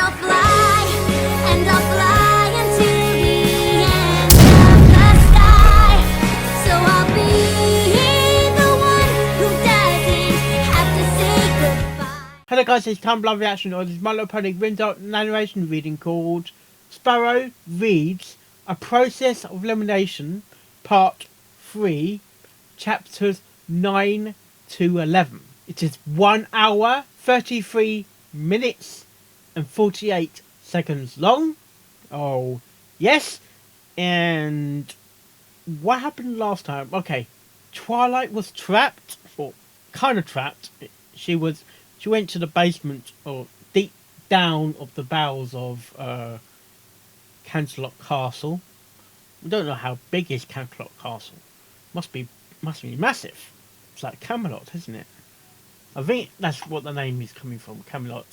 I'll fly, and I'll fly into the end of the sky. So I'll be the one who doesn't have to say goodbye. Hello guys, it's time for live reaction on this My Little Pony Grimdark Narration reading called Sparrow Reads A Process of Elimination, Part 3, Chapters 9 to 11. It is 1 hour, 33 minutes and 48 seconds long. Oh, yes. And what happened last time? Okay, Twilight was trapped, or kind of trapped. She went to the basement, or deep down of the bowels of Canterlot Castle. We don't know how big is Canterlot Castle. Must be massive. It's like Camelot, isn't it? I think that's what the name is coming from. Camelot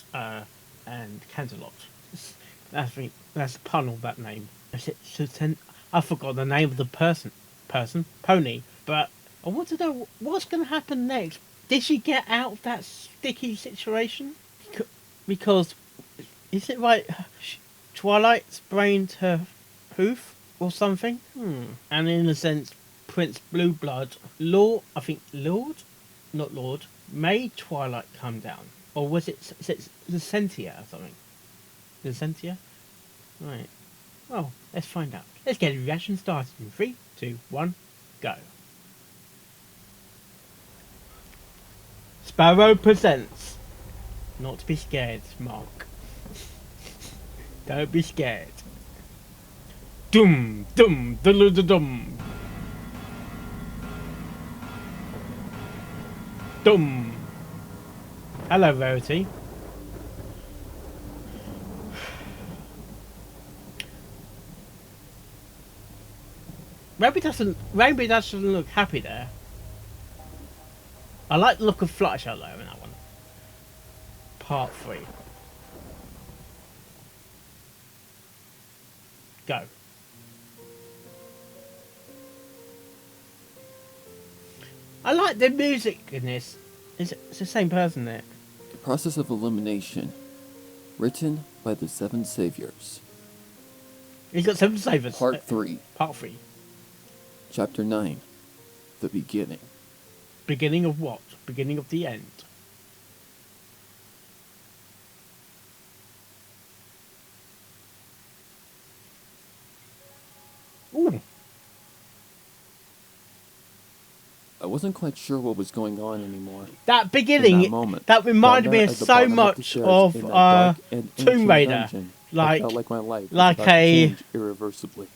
and Canterlot. I think that's the pun of that name. I forgot the name of the person, pony. But I want to know what's going to happen next. Did she get out of that sticky situation? Because, is it right? Twilight sprained her hoof or something? And in a sense, Prince Blueblood, Lord, not Lord, made Twilight come down. Or was it Lucentia or something? Lucentia? Right. Well, let's find out. Let's get a reaction started in 3, 2, 1, go. Sparrow presents. Not to be scared, Mark. Don't be scared. Dum dum dum dum dum. Hello, Verity. Rainbow doesn't look happy there. I like the look of Fluttershy though in that one. Part 3. Go. I like the music in this. It's the same person there. The Process of Elimination. Written by the 7 Saviors. He's got 7 saviors. Part 3. Part 3. Chapter 9. The Beginning. Beginning of what? Beginning of the end. Ooh. I wasn't quite sure what was going on anymore. That beginning, that reminded me so much of Tomb Raider. I felt like my life was like about to change irreversibly.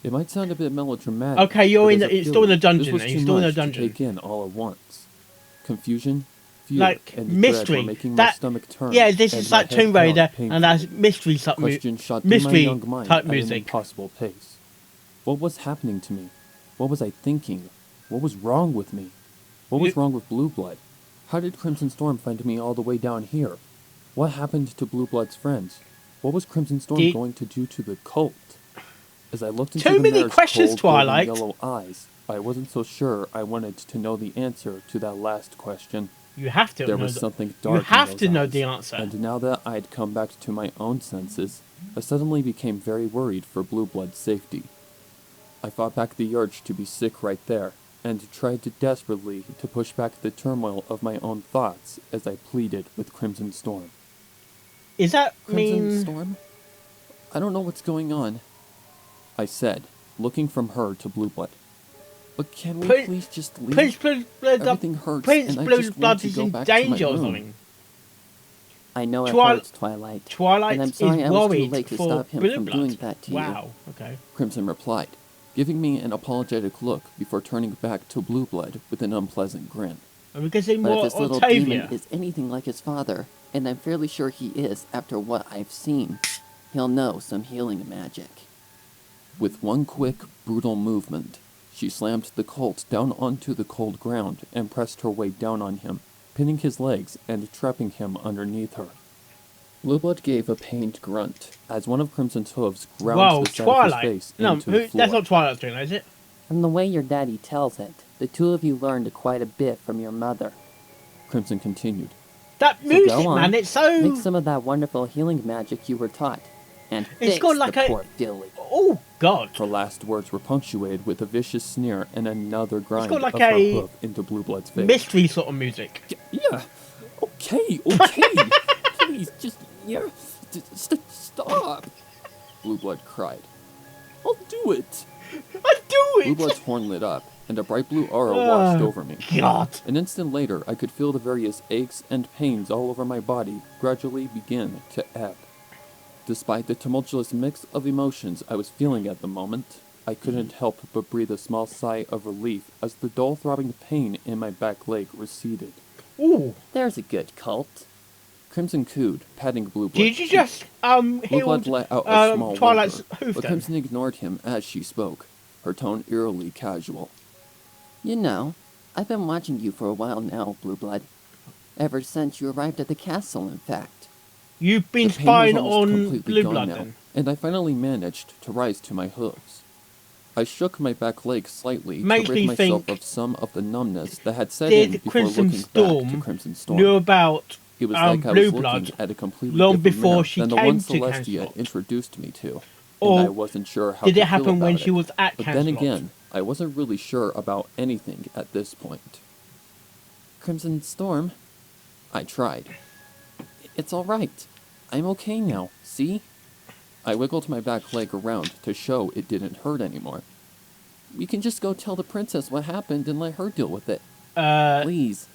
It might sound a bit melodramatic. Okay, it's still in a dungeon. This was too much to take in all at once. Confusion, fear, like and mystery. Dread were making my stomach turn. Yeah, this is like Tomb Raider, and that's mystery type Question shot through my young mind type at an music. impossible pace. What was happening to me? What was I thinking? What was wrong with me? What was wrong with Blueblood? How did Crimson Storm find me all the way down here? What happened to Blueblood's friends? What was Crimson Storm going to do to the cult? As I looked into the mare's cold, golden yellow eyes, I wasn't so sure I wanted to know the answer to that last question. You have to. There was something dark. You have to know eyes, the answer. And now that I'd come back to my own senses, I suddenly became very worried for Blueblood's safety. I fought back the urge to be sick right there, and tried desperately to push back the turmoil of my own thoughts as I pleaded with Crimson Storm. Is that Crimson Storm? I don't know what's going on, I said, looking from her to Blueblood. But can we please just leave? Everything hurts, and I just want to go back to my room. I know it hurts, Twilight. Twilight and I'm sorry is I was worried too late to for stop him from doing that to you. Wow, okay. Crimson replied, giving me an apologetic look before turning back to Blueblood with an unpleasant grin. And because but if this little demon is anything like his father, and I'm fairly sure he is after what I've seen, he'll know some healing magic. With one quick, brutal movement, she slammed the colt down onto the cold ground and pressed her weight down on him, pinning his legs and trapping him underneath her. Blueblood gave a pained grunt as one of Crimson's hooves ground the side of his face into the floor. That's not Twilight's doing, is it? From the way your daddy tells it, the two of you learned quite a bit from your mother. Crimson continued, That So music, go on, man, it's so... make some of that wonderful healing magic you were taught, and It's fix got like the a- poor filly. Oh, God. Her last words were punctuated with a vicious sneer and another grind got like of her a hoof into Blue Blood's face. Mystery sort of music. Yeah. Okay. Please, just stop. Blue Blood cried. I'll do it. I do Blue it! Blood's horn lit up, and a bright blue aura washed over me. God. An instant later, I could feel the various aches and pains all over my body gradually begin to ebb. Despite the tumultuous mix of emotions I was feeling at the moment, I couldn't help but breathe a small sigh of relief as the dull throbbing pain in my back leg receded. Ooh. There's a good cult. Crimson cooed, patting Blue Blood. Did you just, Blue Blood healed, let out a small Twilight's whimper, hoof but then? Crimson ignored him as she spoke, her tone eerily casual. You know, I've been watching you for a while now, Blue Blood. Ever since you arrived at the castle, in fact. You've been The pain was spying almost on completely Blue gone Blood now, then? and I finally managed to rise to my hooves. I shook my back leg slightly Makes to rid me myself think, of some of the numbness that had set in did before Crimson looking back to Storm Crimson Storm. knew about It was like I Blue was Blood looking at a completely long different before mirror she than the came one to Celestia Camelot? introduced me to, Or and I wasn't sure how did to it feel happen when about she it. was at But then Camelot? again, I wasn't really sure about anything at this point. Crimson Storm? I tried. It's alright. I'm okay now, see? I wiggled my back leg around to show it didn't hurt anymore. We can just go tell the princess what happened and let her deal with it. Please.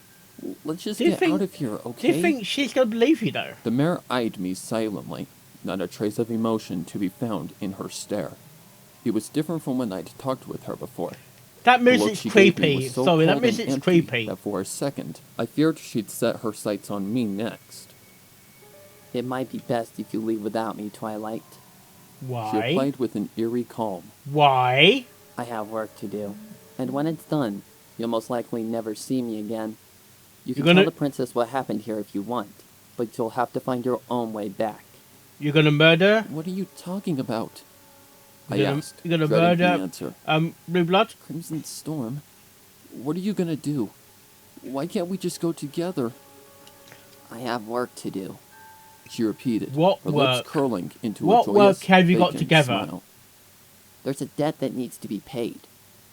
Let's just do you get think- out of here, Do okay? you think she's gonna believe you though? The mare eyed me silently, not a trace of emotion to be found in her stare. It was different from when I'd talked with her before. That The look music's she gave me creepy. was so Sorry, that cold and music's empty creepy. that for a second, I feared she'd set her sights on me next. It might be best if you leave without me, Twilight. She Why? replied with an eerie calm. Why? I have work to do. And when it's done, you'll most likely never see me again. You can You're gonna- tell the princess what happened here if you want, but you'll have to find your own way back. You're gonna murder What are you talking about? I You're gonna- asked, you're gonna dreading the murder- answer. Blue Blood? Crimson Storm? What are you gonna do? Why can't we just go together? I have work to do. She repeated, What her work? lips curling into What a joyous, work have you got vacant together? smile. There's a debt that needs to be paid.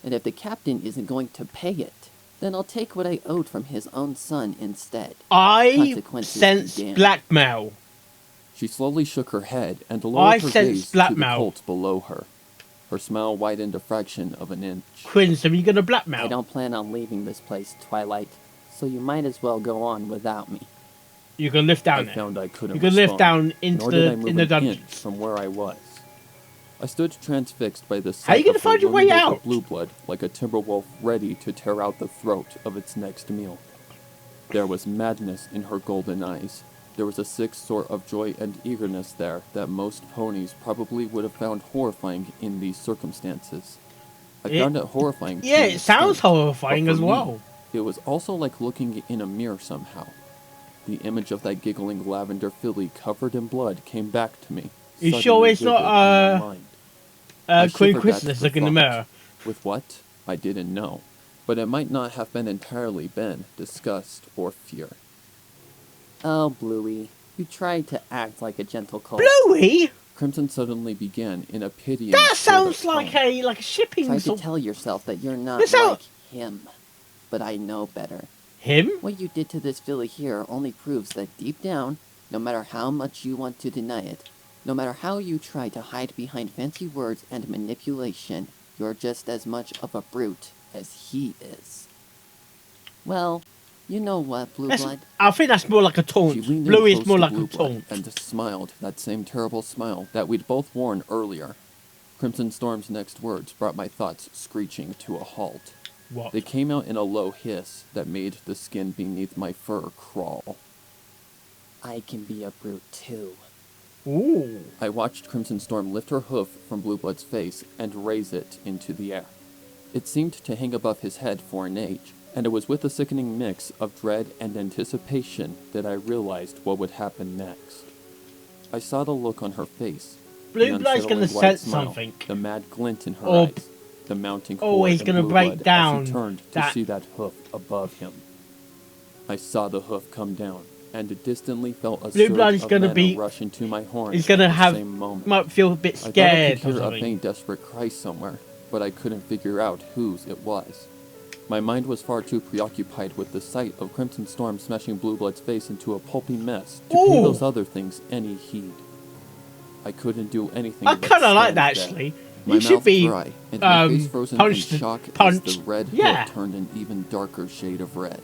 And if the captain isn't going to pay it, then I'll take what I owed from his own son instead. I Consequences sense begin. blackmail. She slowly shook her head and I lowered her sense gaze to the blackmail. colt below her. Her smile widened a fraction of an inch. Crimson, are you gonna I blackmail? don't plan on leaving this place, Twilight, so you might as well go on without me. You're gonna lift down I there. found I couldn't You can lift respond, down into nor did I the move in the an dungeons. inch from where I was. I stood transfixed by the sight How you gonna of her find your way looming over out? Blue Blood, like a timber wolf ready to tear out the throat of its next meal. There was madness in her golden eyes. There was a sick sort of joy and eagerness there that most ponies probably would have found horrifying in these circumstances. I found it horrifying. to Yeah, an it sounds extent, horrifying but for as me, well. It was also like looking in a mirror somehow. The image of that giggling lavender filly covered in blood came back to me. You suddenly sure it's not, vivid in my mind. I Queen shivered at Christmas the look in the thought. mirror. With what? I didn't know. But it might not have been entirely disgust or fear. Oh, Bluey, you tried to act like a gentle colt. Bluey? Crimson suddenly began in a pitying That sort of sounds like tone. a shipping Try to sort. tell yourself that you're not This sound- like him. But I know better. Him? What you did to this filly here only proves that deep down, no matter how much you want to deny it, no matter how you try to hide behind fancy words and manipulation, you're just as much of a brute as he is. Well, you know what, Blue Blood? I think that's more like a She taunt. leaned in Bluey is close more to like a Blue Blood taunt. and smiled that same terrible smile that we'd both worn earlier. Crimson Storm's next words brought my thoughts screeching to a halt. What? They came out in a low hiss that made the skin beneath my fur crawl. I can be a brute too. Ooh. I watched Crimson Storm lift her hoof from Blue Blood's face and raise it into the air. It seemed to hang above his head for an age, and it was with a sickening mix of dread and anticipation that I realized what would happen next. I saw the look on her face. Blue the Blood's gonna unsettling white sense smile, something. The mad glint in her Or- eyes. The mounting Oh, horror he's in gonna Blue break Blood down as he turned to that- see that hoof above him. I saw the hoof come down, and distantly felt a Blue surge Blood is of gonna mana be- rush into my horn He's gonna at the have, same moment. might feel a bit I thought I scared could or hear a something. faint, desperate cry somewhere, but I couldn't figure out whose it was. My mind was far too preoccupied with the sight of Crimson Storm smashing Blue Blood's face into a pulpy mess to pay Ooh. those other things any heed. I couldn't do anything I but kind of like stand that there, actually. my You should mouth be dry, and my face frozen in punched, shock as punched. the red Yeah. hood turned an even darker shade of red.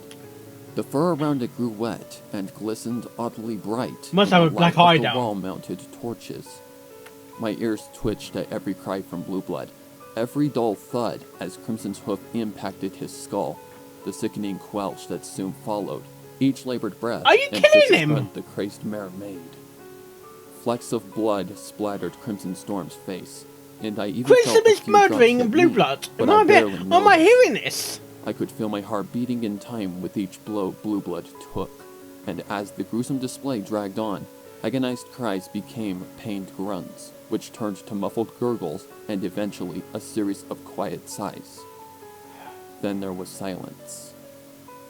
The fur around it grew wet and glistened oddly bright Must in have the a black light eye of the down. wall-mounted torches. My ears twitched at every cry from Blue Blood, every dull thud as Crimson's hoof impacted his skull, the sickening quelch that soon followed, each labored breath Are you and killing vicious him? grunt the crazed mare made. Flecks of blood splattered Crimson Storm's face, and I even Crimson felt a is few drops murdering hit Blue me, Blood. but Am I I, barely am I noticed. hearing this? I could feel my heart beating in time with each blow Blue Blood took, and as the gruesome display dragged on, agonized cries became pained grunts, which turned to muffled gurgles and eventually a series of quiet sighs. Then there was silence.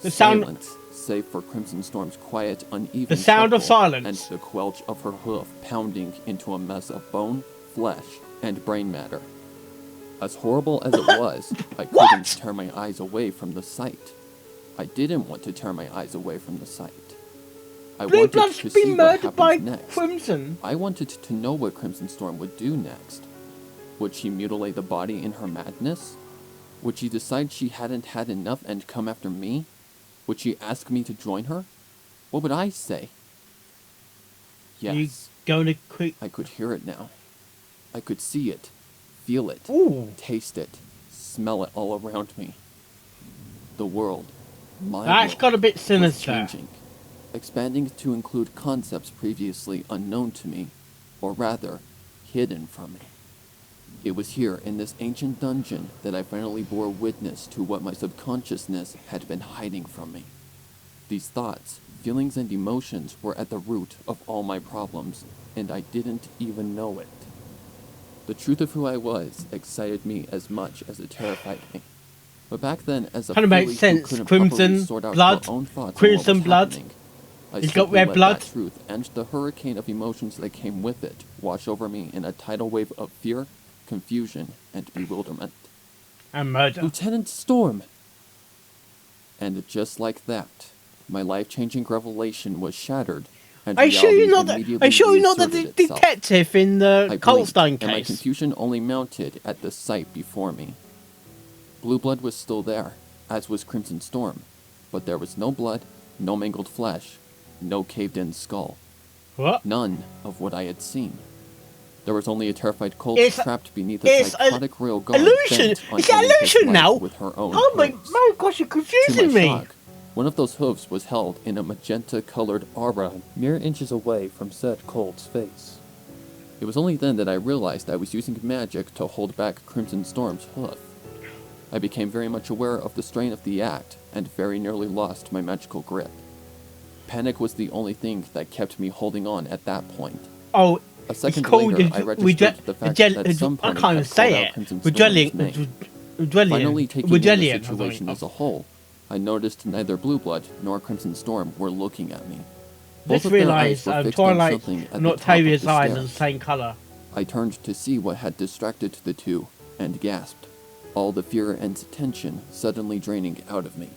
The sound- Silence, save for Crimson Storm's quiet, uneven The sound of shuffle silence. and the quelch of her hoof pounding into a mess of bone, flesh, and brain matter. As horrible as it was, I couldn't tear my eyes away from the sight. I didn't want to tear my eyes away from the sight. I Blue wanted Blood's to see been what murdered happened by next. Crimson. I wanted to know what Crimson Storm would do next. Would she mutilate the body in her madness? Would she decide she hadn't had enough and come after me? Would she ask me to join her? What would I say? You Yes, going to quick? I could hear it now. I could see it, feel it, Ooh, taste it, smell it all around me. The world, my that's world, got a bit was sinister. changing, expanding to include concepts previously unknown to me, or rather, hidden from me. It was here in this ancient dungeon that I finally bore witness to what my subconsciousness had been hiding from me. These thoughts, feelings, and emotions were at the root of all my problems, and I didn't even know it. The truth of who I was excited me as much as it terrified me. But back then, as a Kinda makes filly who sense. couldn't Crimson properly sort out blood, her own thoughts and what crimson was blood. happening, I He's got simply red let blood. that truth and the hurricane of emotions that came with it wash over me in a tidal wave of fear, confusion, and bewilderment. And murder. Lieutenant Storm! And just like that, my life-changing revelation was shattered, and Are you sure reality you're not the? immediately Are you sure you're not the reasserted itself. detective in the I Coltstone blinked, and my case? confusion only mounted at the sight before me. Blue Blood was still there, as was Crimson Storm, but there was no blood, no mangled flesh, no caved-in skull. What? None of what I had seen. There was only a terrified colt It's- trapped beneath a it's psychotic royal guard illusion. bent on It's an ending his illusion life now. with her own Oh my, hooves. my gosh, you're To my confusing me. shock, one of those hooves was held in a magenta-colored aura mere inches away from said colt's face. It was only then that I realized I was using magic to hold back Crimson Storm's hoof. I became very much aware of the strain of the act, and very nearly lost my magical grip. Panic was the only thing that kept me holding on at that point. Oh, A second it's called later, I registered the fact that some I pony can't even had say called out it. Crimson Storm's name. Finally taking in the Regellion. situation as a whole, I noticed neither Blue Blood nor Crimson Storm were looking at me. Let's Both of their realise eyes were fixed on Twilight something at and the top of Octavia's the eyes are the stairs. same colour. I turned to see what had distracted the two, and gasped, all the fear and tension suddenly draining out of me.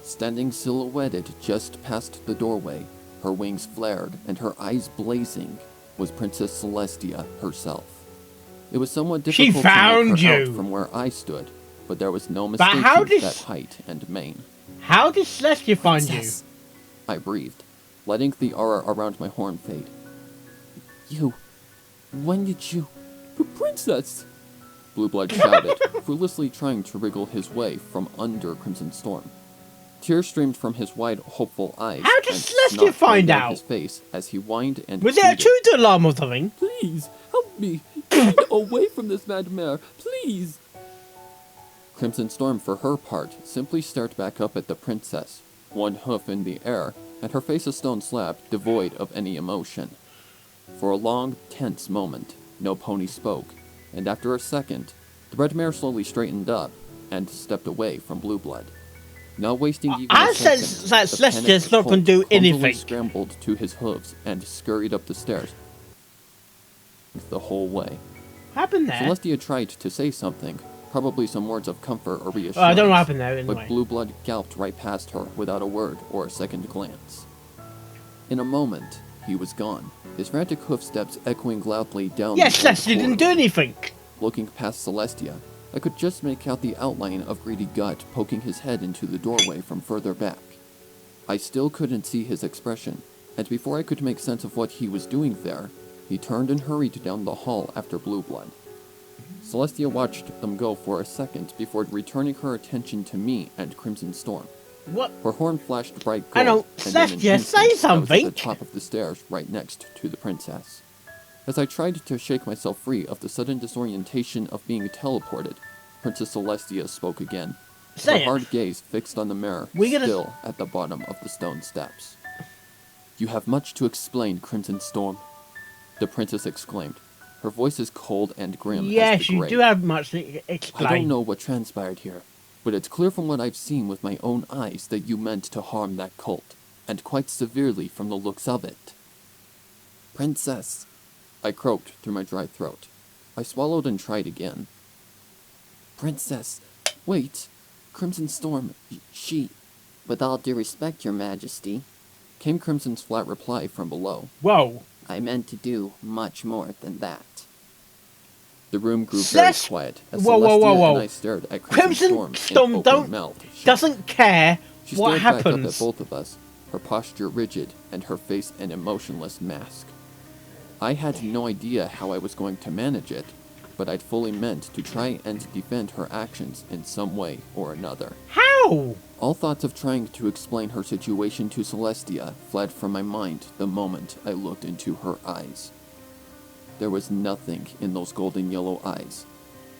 Standing silhouetted just past the doorway, her wings flared and her eyes blazing, was Princess Celestia herself. It was somewhat She difficult to found make her you. out from where I stood, but there was no But how mistaking did that height and mane. How did Celestia find Princess, I breathed, letting the aura around my horn fade. You, when did you... Princess! Blue Blood shouted, fruitlessly trying to wriggle his way from under Crimson Storm. Tears streamed from his wide, hopeful eyes. How did and Celestia snot find ran down out? his face as he whined and you? Was there a pleaded, intruder alarm or something? Please, help me! Get away from this mad mare, please! Crimson Storm, for her part, simply stared back up at the princess, one hoof in the air, and her face a stone slab, devoid of any emotion. For a long, tense moment, no pony spoke, and after a second, the red mare slowly straightened up and stepped away from Blue Blood. Not wasting even I a said second, that the Celestia's panicked not gonna colt do clumsily anything. scrambled to his hooves and scurried up the stairs the whole way. What happened there? Celestia tried to say something, probably some words of comfort or reassurance. I don't know what happened there But anyway. Blue Blood galloped right past her without a word or a second glance. In a moment, he was gone, his frantic hoofsteps echoing loudly down Yes, the old Celestia didn't do corridor. anything. Looking past Celestia, I could just make out the outline of Greedy Gut poking his head into the doorway from further back. I still couldn't see his expression, and before I could make sense of what he was doing there, he turned and hurried down the hall after Blue Blood. Celestia watched them go for a second before returning her attention to me and Crimson Storm. What? Her horn flashed bright gold, I know, and in an Celestia, instant, say I was at something. the top of the stairs right next to the princess. As I tried to shake myself free of the sudden disorientation of being teleported, Princess Celestia spoke again, Say her it. hard gaze fixed on the mirror still at the bottom of the stone steps. "You have much to explain, Crimson Storm," the princess exclaimed. Her voice is cold and grim as Yes, the you grave. do have much to explain. I don't know what transpired here, but it's clear from what I've seen with my own eyes that you meant to harm that cult, and quite severely from the looks of it. "Princess," I croaked through my dry throat. I swallowed and tried again. "Princess, wait. Crimson Storm, she..." With all due respect, Your Majesty, came Crimson's flat reply from below. Whoa. I meant to do much more than that. The room grew very Celest- quiet as Whoa, whoa, Celestia whoa, whoa. and I stared at Crimson Storm in open don't mouthed shock. doesn't care She what stared back up at happens. both of us, her posture rigid and her face an emotionless mask. I had no idea how I was going to manage it, but I'd fully meant to try and defend her actions in some way or another. How? All thoughts of trying to explain her situation to Celestia fled from my mind the moment I looked into her eyes. There was nothing in those golden yellow eyes.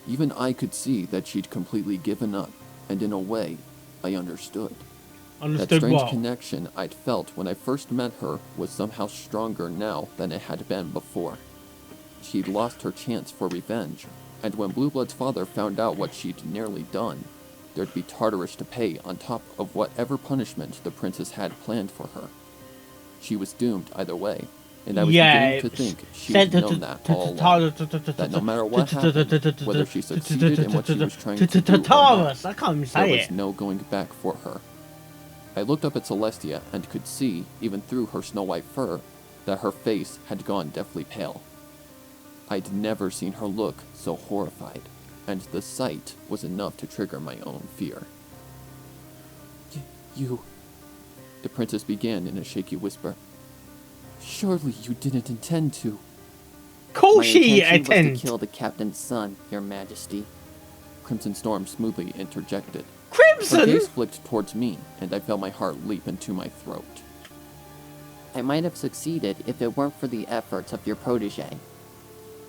Even I could see that she'd completely given up, and in a way, I understood. That Understood strange what? connection I'd felt when I first met her was somehow stronger now than it had been before. She'd lost her chance for revenge, and when Blue Blood's father found out what she'd nearly done, there'd be Tartarus to pay on top of whatever punishment the princess had planned for her. She was doomed either way, and I was beginning to think she'd known that all along. That no matter what happened, whether she succeeded in what she was trying to do or not, Tartarus, I can't even there say was it. no going back for her. I looked up at Celestia and could see, even through her snow-white fur, that her face had gone deathly pale. I'd never seen her look so horrified, and the sight was enough to trigger my own fear. You... the princess began in a shaky whisper. "Surely you didn't intend to..." Cool, My she intention was attends. to kill the captain's son, Your Majesty. Crimson Storm smoothly interjected. Her Crimson. gaze flicked towards me, and I felt my heart leap into my throat. I might have succeeded if it weren't for the efforts of your protege.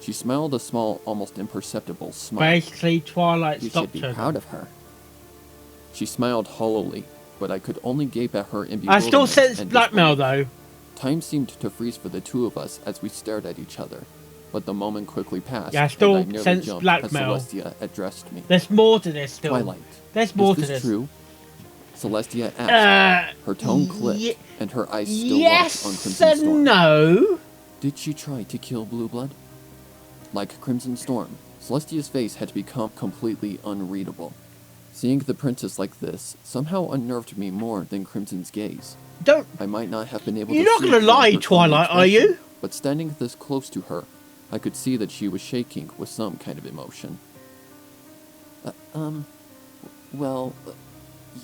She smiled a small, almost imperceptible smile. Basically, Twilight You should stopped be her. proud of her. She smiled hollowly, but I could only gape at her in I still bewilderment said it's and blackmail disbelief. though. Time seemed to freeze for the two of us as we stared at each other, but the moment quickly passed, Yeah, I still and I nearly sense jumped blackmail. as Celestia addressed me. There's more to this still. Twilight, There's more is to this this. true? Celestia asked, her tone clipped, ye- and her eyes still Yes locked on Crimson and Storm. no. Did she try to kill Blue Blood? Like Crimson Storm, Celestia's face had become completely unreadable. Seeing the princess like this somehow unnerved me more than Crimson's gaze. Don't. I might not have been able You're to not see gonna through lie, her calm Twilight, are expression, you? But standing this close to her, I could see that she was shaking with some kind of emotion.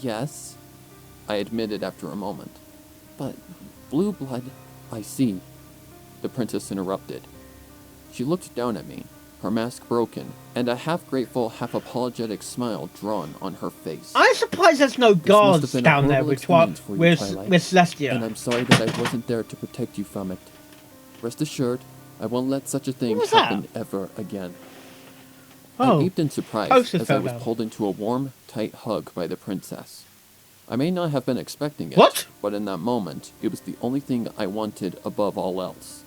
Yes, I admitted after a moment. But Blue Blood... I see, the princess interrupted. She looked down at me, her mask broken, and a half-grateful, half-apologetic smile drawn on her face. I'm surprised there's no This must guards have been a down there horrible with experience for you, with Twilight, Celestia. And I'm sorry that I wasn't there to protect you from it. Rest assured, I won't let such a thing What was happen that? ever again. Oh, I gaped in surprise Poster as I fell was down. pulled into a warm, tight hug by the princess. I may not have been expecting it, What? but in that moment, it was the only thing I wanted above all else.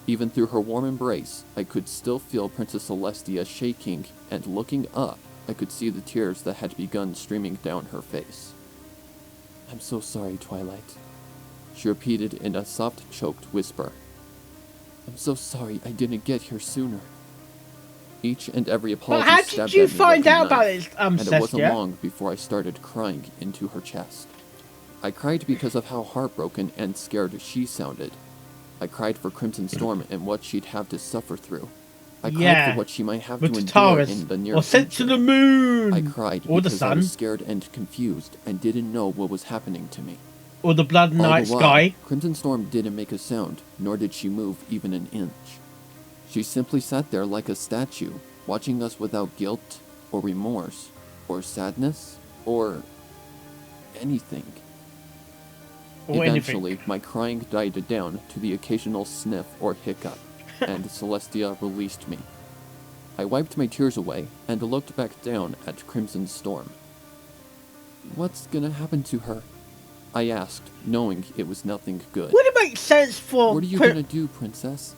Even through her warm embrace, I could still feel Princess Celestia shaking, and looking up, I could see the tears that had begun streaming down her face. I'm so sorry, Twilight. She repeated in a soft, choked whisper. I'm so sorry I didn't get here sooner. Each and every But apology how stabbed did you at me find like a out about knife, this, and it wasn't Celestia? long before I started crying into her chest. I cried because of how heartbroken and scared she sounded. I cried for Crimson Storm and what she'd have to suffer through. I cried for what she might have to with endure Taurus, in the near or sent future. to the moon, I cried or the because I sun, was scared and confused and didn't know what was happening to me. or the blood All night the while, sky. Crimson Storm didn't make a sound, nor did she move even an inch. She simply sat there like a statue, watching us without guilt, or remorse, or sadness, or anything. Or Eventually, anything. my crying died down to the occasional sniff or hiccup, and Celestia released me. I wiped my tears away and looked back down at Crimson Storm. What's gonna happen to her? I asked, knowing it was nothing good. Would it make sense for... What are you gonna do, Princess?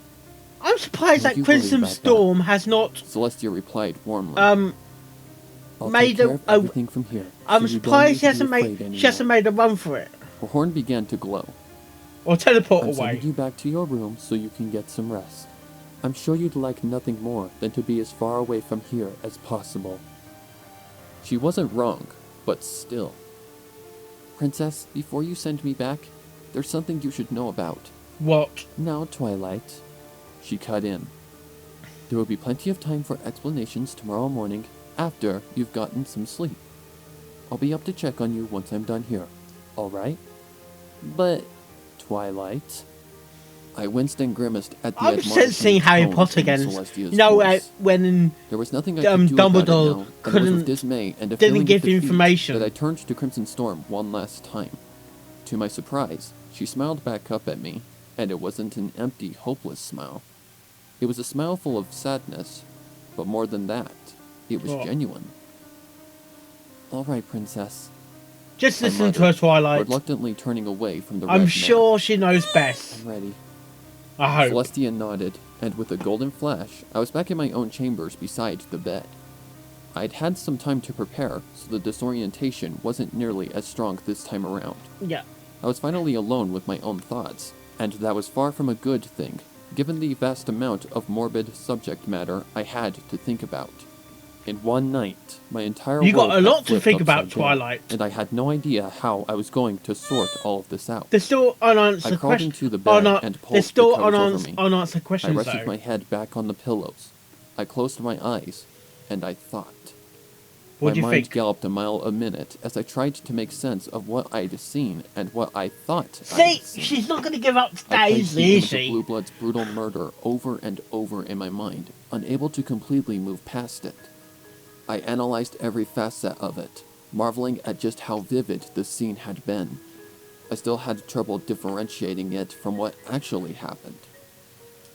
I'm surprised Don't that you worry Crimson about that. Storm has not... Celestia replied warmly. I'll made take care a- of everything from here. I'm so you don't surprised need she to be afraid she anymore. hasn't made a run for it. Her horn began to glow. Or teleport I'm away. sending you back to your room so you can get some rest. I'm sure you'd like nothing more than to be as far away from here as possible. She wasn't wrong, but still. Princess, before you send me back, there's something you should know about. What? Now, Twilight. She cut in. There will be plenty of time for explanations tomorrow morning after you've gotten some sleep. I'll be up to check on you once I'm done here. Alright? But, Twilight... I winced and grimaced at the I'm admonishing sensing Harry tone Potter in again. Celestia's You know, voice. when There was nothing I could do about it Dumbledore now, and it was couldn't- with dismay and a didn't feeling give of defeat information. that I turned to Crimson Storm one last time. To my surprise, she smiled back up at me, and it wasn't an empty, hopeless smile. It was a smile full of sadness, but more than that, it was What? genuine. All right, Princess. just I listen to her, muttered, Twilight. reluctantly turning away from the red I'm man. sure she knows best. I'm ready. I hope. Celestia nodded, and with a golden flash, I was back in my own chambers beside the bed. I'd had some time to prepare, so the disorientation wasn't nearly as strong this time around. Yeah. I was finally alone with my own thoughts, and that was far from a good thing, given the vast amount of morbid subject matter I had to think about. In one night, my entire You got world a had lot to flipped think about, upside down, Twilight. and I had no idea how I was going to sort all of this out. There's still I unanswered crawled questions. into the bed and pulled There's still the covers over me. unanswered I questions, rested though. my head back on the pillows. I closed my eyes, and I thought. What My do you mind think? galloped a mile a minute as I tried to make sense of what I'd seen and what I thought See, I'd seen. she's not going to give up I that placed the easily, is image of she? Blue Blood's brutal murder over and over in my mind, unable to completely move past it. I analyzed every facet of it, marveling at just how vivid the scene had been. I still had trouble differentiating it from what actually happened.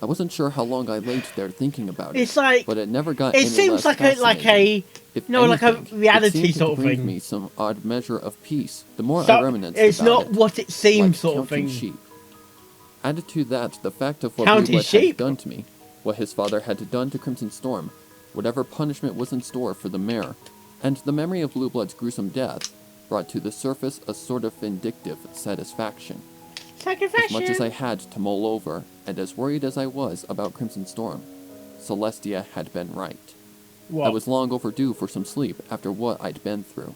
I wasn't sure how long I laid there thinking about it, It's like but it never got it any seems less like a If like a anything, reality it seemed sort of to bring thing. me some odd measure of peace. The more So, I reminisced it's about not it, what it seems, like sort of counting thing. sheep. Added to that, the fact of what Counting Blue Blood sheep? had done to me, what his father had done to Crimson Storm, whatever punishment was in store for the mayor, and the memory of Blue Blood's gruesome death, brought to the surface a sort of vindictive satisfaction. As much as I had to mull over, and as worried as I was about Crimson Storm, Celestia had been right. What? I was long overdue for some sleep after what I'd been through.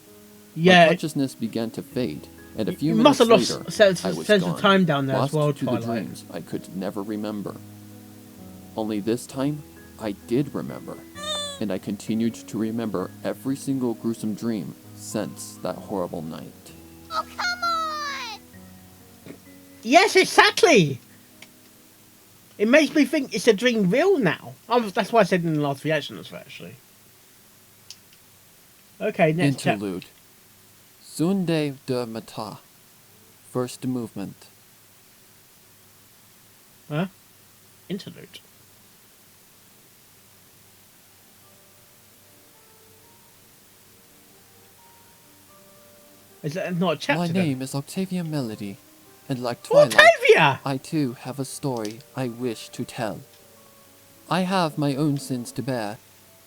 My Yeah, consciousness began to fade, and a few you minutes must have lost later, sense I was of gone, time down there lost as well, to the Twilight. dreams I could never remember. Only this time, I did remember, and I continued to remember every single gruesome dream since that horrible night. Oh, come on! Yes, exactly. It makes me think it's a dream real now. That's why I said in the last reaction, actually. Okay, next chapter. Interlude. Sunde de Mata. First movement. Huh? Interlude. Is that not a chapter? My then? name is Octavia Melody, and like Twilight, Octavia! I too have a story I wish to tell. I have my own sins to bear,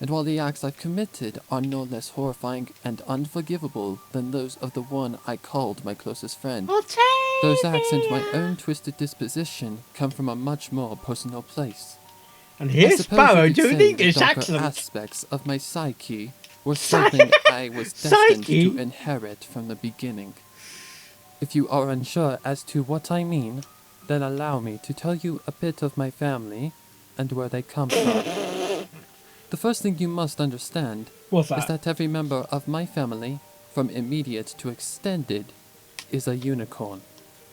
And while the acts I've committed are no less horrifying and unforgivable than those of the one I called my closest friend, those acts and my own twisted disposition come from a much more personal place. And I here's suppose Sparrow you could doing say English the darker accent. aspects of my psyche were something I was destined to inherit from the beginning. If you are unsure as to what I mean, then allow me to tell you a bit of my family and where they come from. The first thing you must understand What's is that? that every member of my family, from immediate to extended, is a unicorn.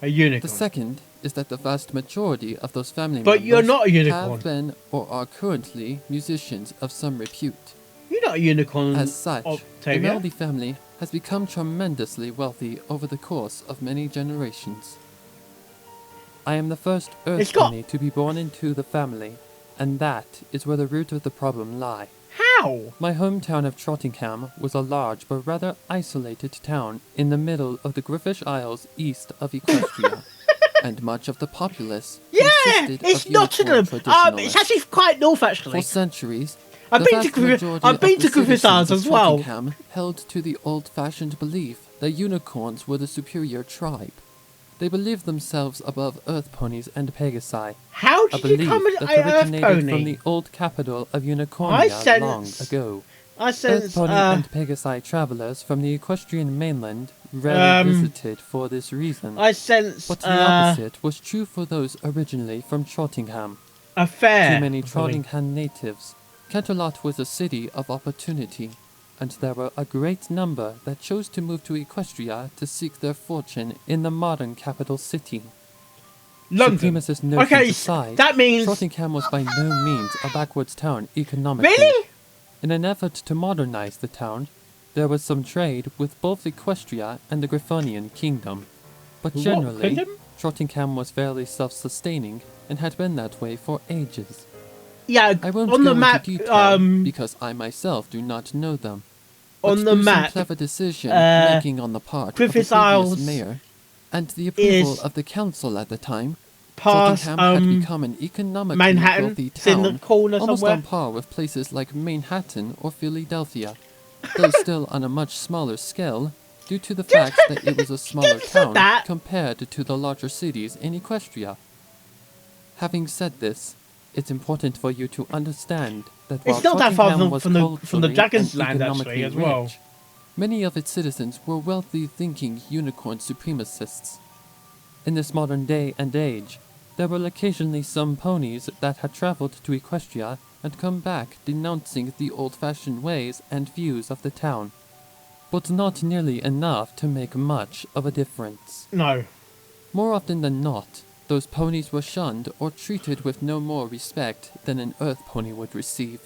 A unicorn. The second is that the vast majority of those family But members you're not a unicorn. have been or are currently musicians of some repute. You're not a unicorn. As such, the Octavia. MLP family has become tremendously wealthy over the course of many generations. I am the first It's got- Earthpony to be born into the family, and that is where the root of the problem lie. How? My hometown of Trottingham was a large but rather isolated town in the middle of the Griffish Isles east of Equestria, and much of the populace Yeah, consisted it's of Nottingham. unicorn It's traditionalists. actually quite north, For actually. centuries, I've the been to vast Griffith. majority I've been of to the Griffith Isles citizens as of well. Trottingham held to the old-fashioned belief that unicorns were the superior tribe. They believed themselves above earth ponies and pegasi, How a did you belief come with that an Earth originated from Pony? the old capital of I Unicornia long sense- ago. I sense. Earthpony and Pegasi travelers from the equestrian mainland rarely visited for this reason. I sense. But the opposite was true for those originally from Trottingham. A fair. To many Polly. Trottingham natives, Canterlot was a city of opportunity, and there were a great number that chose to move to Equestria to seek their fortune in the modern capital city. London. Supremacist notions Okay, aside, that means. Trottingham was by no means a backwards town economically. Really? In an effort to modernize the town, there was some trade with both Equestria and the Griffonian kingdom. But What generally, kingdom? Trottingham was fairly self-sustaining and had been that way for ages. Yeah, I won't on go the map. into detail Um, because I myself do not know them. on But the through map, some clever decision making on the part Griffith of the previous Isles mayor and the approval is of the council at the time, past Trottingham had become an economically Manhattan. wealthy It's in town, the corner almost somewhere. on par with places like Manhattan or Philadelphia, though still on a much smaller scale, due to the fact that it was a smaller said town that. compared to the larger cities in Equestria. Having said this, it's important for you to understand that while It's not that far Trottingham was from the culturally Dragon's and Land, actually, economically as well. rich, many of its citizens were wealthy-thinking unicorn supremacists. In this modern day and age, there were occasionally some ponies that had traveled to Equestria and come back denouncing the old-fashioned ways and views of the town, but not nearly enough to make much of a difference. No. More often than not, those ponies were shunned or treated with no more respect than an earth pony would receive.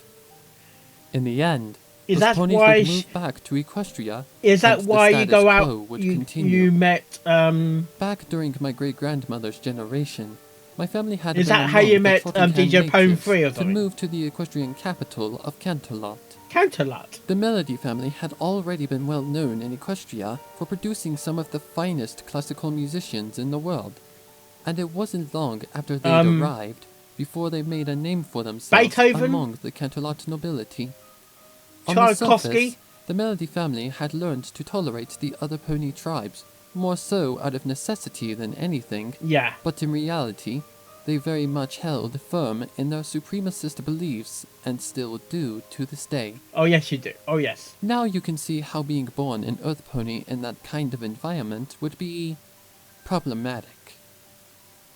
In the end, Is those that ponies why would sh- move back to Equestria, Is that and why the you status go quo out? would You continue. met. Back during my great-grandmother's generation, my family had Is been that how among you the met, Trottingham DJ Pone natives 3 or to something? move to the equestrian capital of Canterlot. Counterlot. The Melody family had already been well known in Equestria for producing some of the finest classical musicians in the world, and it wasn't long after they arrived before they made a name for themselves Beethoven? among the Canterlot nobility. On the Tchaikovsky? surface, the Melody family had learned to tolerate the other pony tribes, more so out of necessity than anything, Yeah. but in reality, they very much held firm in their supremacist beliefs and still do to this day. Oh yes, you do. Oh yes. Now you can see how being born an earth pony in that kind of environment would be problematic.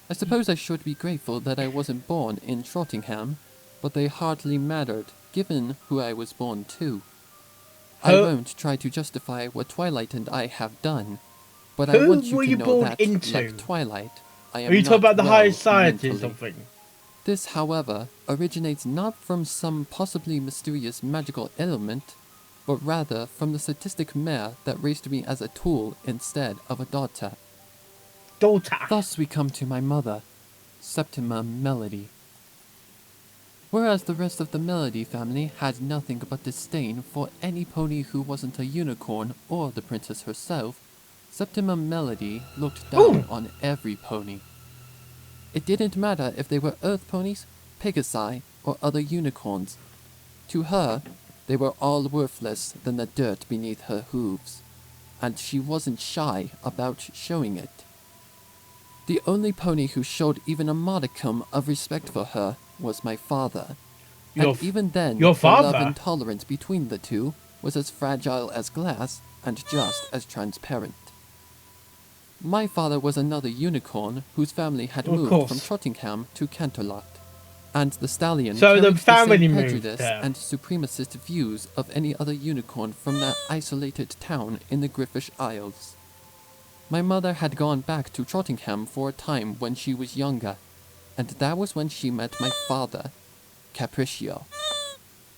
I suppose I should be grateful that I wasn't born in Trottingham, but they hardly mattered, given who I was born to. I Who- won't try to justify what Twilight and I have done, but I Who want you were to you know born that, into? like Twilight, I am Are you talking not about the well high society or mentally. something? This, however, originates not from some possibly mysterious magical element, but rather from the sadistic mare that raised me as a tool instead of a daughter. Daughter. Thus we come to my mother, Septima Melody. Whereas the rest of the Melody family had nothing but disdain for any pony who wasn't a unicorn or the princess herself, Septima Melody looked down on every pony. It didn't matter if they were earth ponies, pegasi, or other unicorns. To her, they were all worthless than the dirt beneath her hooves, and she wasn't shy about showing it. The only pony who showed even a modicum of respect for her was my father. And even then, your the love father? and tolerance between the two was as fragile as glass and just as transparent. My father was another unicorn whose family had Of moved course. from Trottingham to Canterlot, and the stallion So the carried family same moved prejudice there. and supremacist views of any other unicorn from that isolated town in the Griffish Isles. My mother had gone back to Trottingham for a time when she was younger, and that was when she met my father, Capriccio.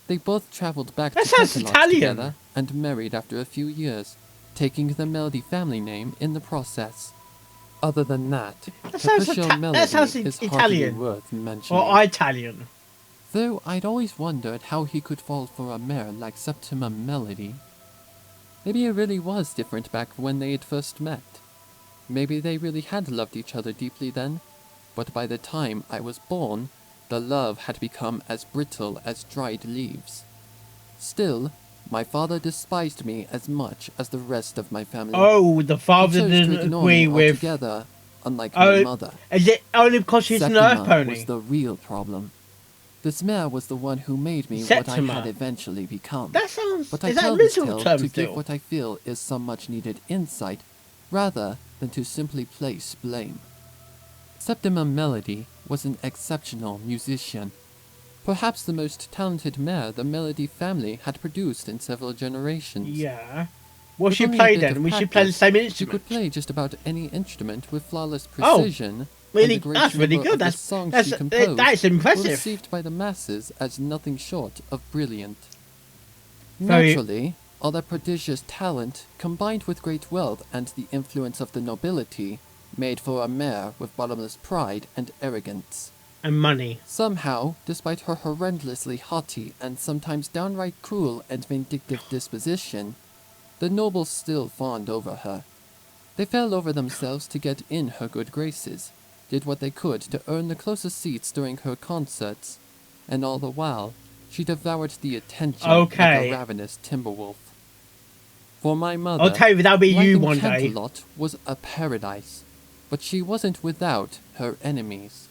They both travelled back That to sounds Canterlot Italian. together and married after a few years, taking the Melody family name in the process. Other than that, That sounds Capriccio Ita- Melody that sounds is hardly Italian. worth mentioning. Or Italian. Though I'd always wondered how he could fall for a mare like Septima Melody. Maybe it really was different back when they had first met. Maybe they really had loved each other deeply then, but by the time I was born, the love had become as brittle as dried leaves. Still, my father despised me as much as the rest of my family. Oh, the He father chose to didn't ignore agree me with... altogether, unlike my Oh, mother. is it only because she's an Septima earth pony? was the real problem. This mare was the one who made me what I Septima. had eventually become. That sounds... But I is that tell a this literal tale term to give still? what I feel is some much needed insight, rather than to simply place blame. Septima Melody was an exceptional musician. Perhaps the most talented mare the Melody family had produced in several generations. Yeah. What With she only a play bit then? of We should play the practice, same She instrument. could play just about any instrument with flawless Oh, precision. Really, and a great that's really number good. of the That's songs that's she composed that is were impressive. received by the masses as nothing short of brilliant. Very- Naturally, all that prodigious talent, combined with great wealth and the influence of the nobility, made for a mare with bottomless pride and arrogance. And money. Somehow, despite her horrendously haughty and sometimes downright cruel and vindictive disposition, the nobles still fawned over her. They fell over themselves to get in her good graces, did what they could to earn the closest seats during her concerts, and all the while, she devoured the attention Okay. like a ravenous timberwolf. For my mother, I'll tell you, that'll be life you in one day. Canterlot was a paradise, but she wasn't without her enemies.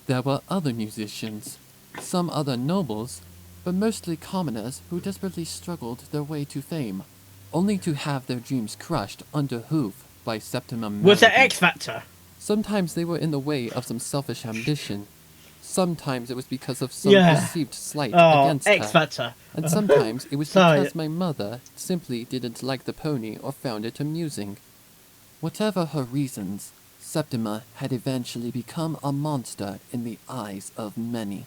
There were other musicians, some other nobles, but mostly commoners who desperately struggled their way to fame, only to have their dreams crushed under hoof by Septima Melody. Was it X Factor? Sometimes they were in the way of some selfish ambition. Sometimes it was because of some Yeah. perceived slight Oh, against X her. Factor. And sometimes it was Sorry. because my mother simply didn't like the pony or found it amusing. Whatever her reasons, Septima had eventually become a monster in the eyes of many.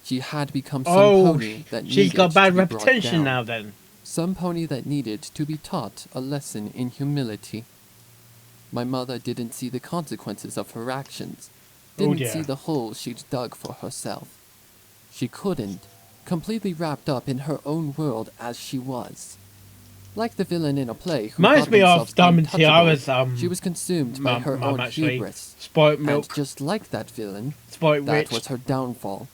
She had become some Oh, pony that she's needed got bad to be brought reputation down. now then. Some pony that needed to be taught a lesson in humility. My mother didn't see the consequences of her actions, didn't dear. see the hole she'd dug for herself. She couldn't, completely wrapped up in her own world as she was. Like the villain in a play who Reminds thought me of themselves Diamond untouchable, Tiara's she was consumed by her mum own actually. hubris. Spoilt milk. And just like that villain, Spoilt that rich. was her downfall.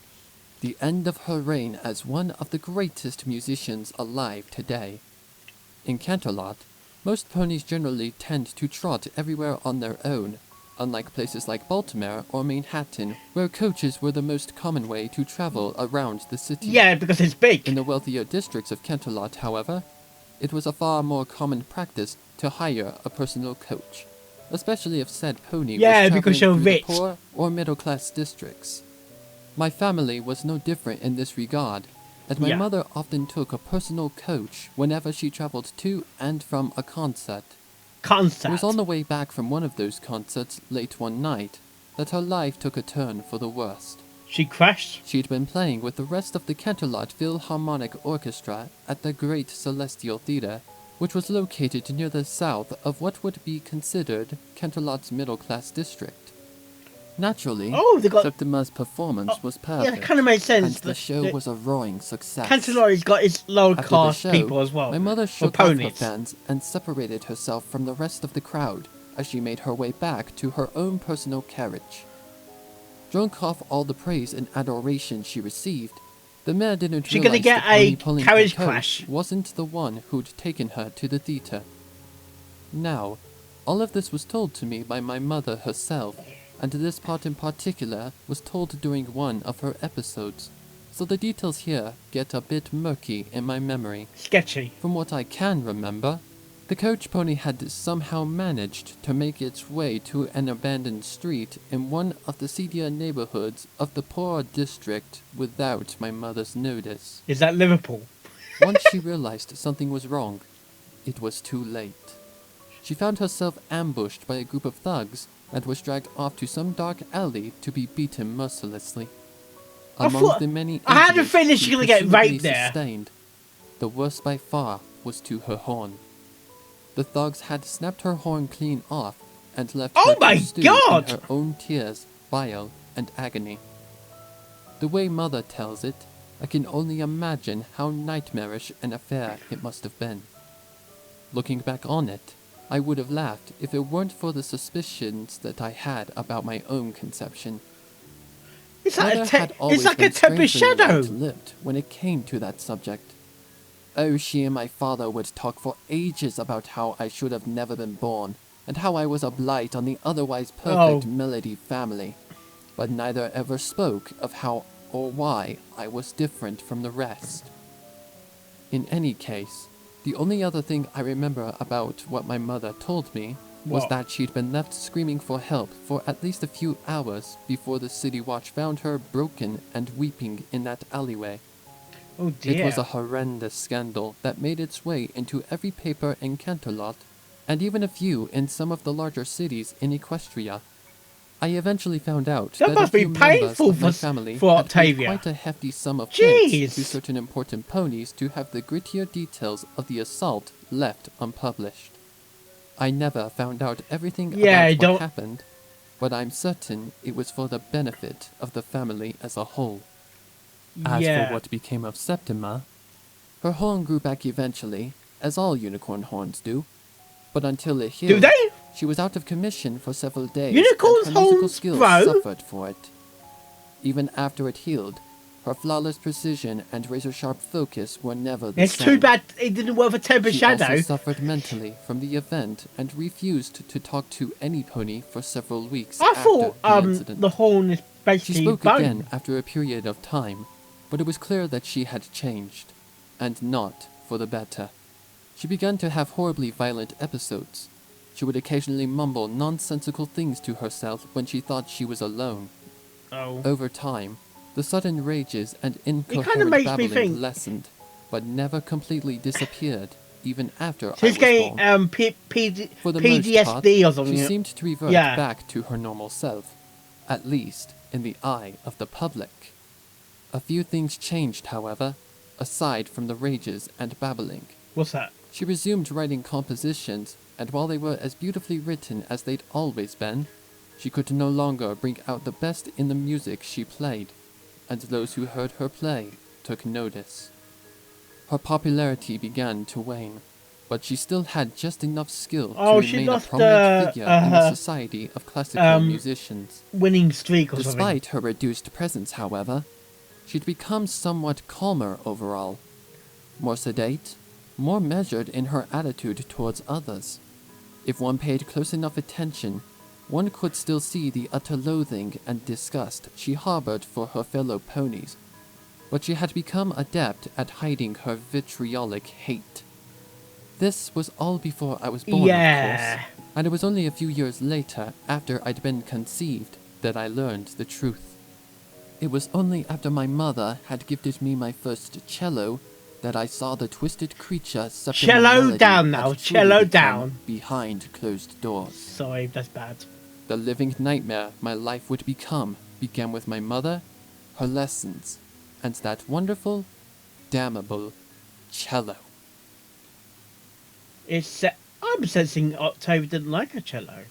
The end of her reign as one of the greatest musicians alive today. In Canterlot, most ponies generally tend to trot everywhere on their own, unlike places like Baltimore or Manhattan, where coaches were the most common way to travel around the city. Yeah, because it's big. In the wealthier districts of Canterlot, however, it was a far more common practice to hire a personal coach, especially if said pony Yeah, was because traveling you're through rich. the poor or middle-class districts. My family was no different in this regard, and my Yeah. mother often took a personal coach whenever she traveled to and from a concert. Concert. It was on the way back from one of those concerts late one night that her life took a turn for the worst. She crashed. She'd been playing with the rest of the Canterlot Philharmonic Orchestra at the Great Celestial Theatre, which was located near the south of what would be considered Canterlot's middle-class district. Naturally, Oh, they got... Septima's performance was Yeah, perfect, it kind of made sense. and the show was a roaring success. Canterlot's got its lower After the class show, people as well. my mother For shook off her ponies. fans and separated herself from the rest of the crowd as she made her way back to her own personal carriage. Drunk off all the praise and adoration she received, The mare didn't She's gonna realize get the pony a pulling carriage her coach crash. wasn't the one who'd taken her to the theatre. Now, all of this was told to me by my mother herself, and this part in particular was told during one of her episodes, so the details here get a bit murky in my memory. Sketchy. From what I can remember, the coach pony had somehow managed to make its way to an abandoned street in one of the seedier neighborhoods of the poorer district without my mother's notice. Is that Liverpool? Once she realized something was wrong, it was too late. She found herself ambushed by a group of thugs and was dragged off to some dark alley to be beaten mercilessly. Among the many I had a injuries feeling she she's gonna get presumably raped there. sustained, the worst by far was to her horn. The thugs had snapped her horn clean off and left Oh her my to stew God! in her own tears, bile, and agony. The way Mother tells it, I can only imagine how nightmarish an affair it must have been. Looking back on it, I would have laughed if it weren't for the suspicions that I had about my own conception. It's like Mother a, had always it's like a been Tempest strangely Shadow. lipped when it came to that subject. Oh, she and my father would talk for ages about how I should have never been born, and how I was a blight on the otherwise perfect Oh. Melody family. But neither ever spoke of how or why I was different from the rest. In any case, the only other thing I remember about what my mother told me was What? that she'd been left screaming for help for at least a few hours before the city watch found her broken and weeping in that alleyway. Oh dear. It was a horrendous scandal that made its way into every paper in Canterlot, and even a few in some of the larger cities in Equestria. I eventually found out That that must a be few members painful of my for- family for had paid Octavia. quite a hefty sum of Jeez. bits to certain important ponies to have the grittier details of the assault left unpublished. I never found out everything Yeah, about don't- what happened, but I'm certain it was for the benefit of the family as a whole. As yeah. for what became of Septima, her horn grew back eventually, as all unicorn horns do. But until it healed, Do they? she was out of commission for several days, Unicorns' and her musical horns skills grow? suffered for it. Even after it healed, her flawless precision and razor-sharp focus were never the It's same. too bad it didn't work for Tempest She also Shadow. suffered mentally from the event and refused to talk to any pony for several weeks I after thought the incident. the horn is She basically spoke bone. again after a period of time, but it was clear that she had changed, and not for the better. She began to have horribly violent episodes. She would occasionally mumble nonsensical things to herself when she thought she was alone. Oh. Over time, the sudden rages and kinda incoherent makes me babbling think- lessened, but never completely disappeared, even after I She's was getting born. For the most part, PTSD or something. she seemed to revert Yeah. back to her normal self, at least in the eye of the public. A few things changed, however, aside from the rages and babbling. What's that? She resumed writing compositions, and while they were as beautifully written as they'd always been, she could no longer bring out the best in the music she played, and those who heard her play took notice. Her popularity began to wane, but she still had just enough skill Oh, to she remain a lost, prominent figure in the her, society of classical musicians. Winning streak or something. Despite her reduced presence, however, she'd become somewhat calmer overall, more sedate, more measured in her attitude towards others. If one paid close enough attention, one could still see the utter loathing and disgust she harbored for her fellow ponies, but she had become adept at hiding her vitriolic hate. This was all before I was born, Yeah. of course, and it was only a few years later, after I'd been conceived, that I learned the truth. It was only after my mother had gifted me my first cello that I saw the twisted creature Septima Cello Melody down had now, truly cello become down. behind closed doors. Sorry, that's bad. The living nightmare my life would become began with my mother, her lessons, and that wonderful, damnable cello. I'm sensing Octavia didn't like a cello.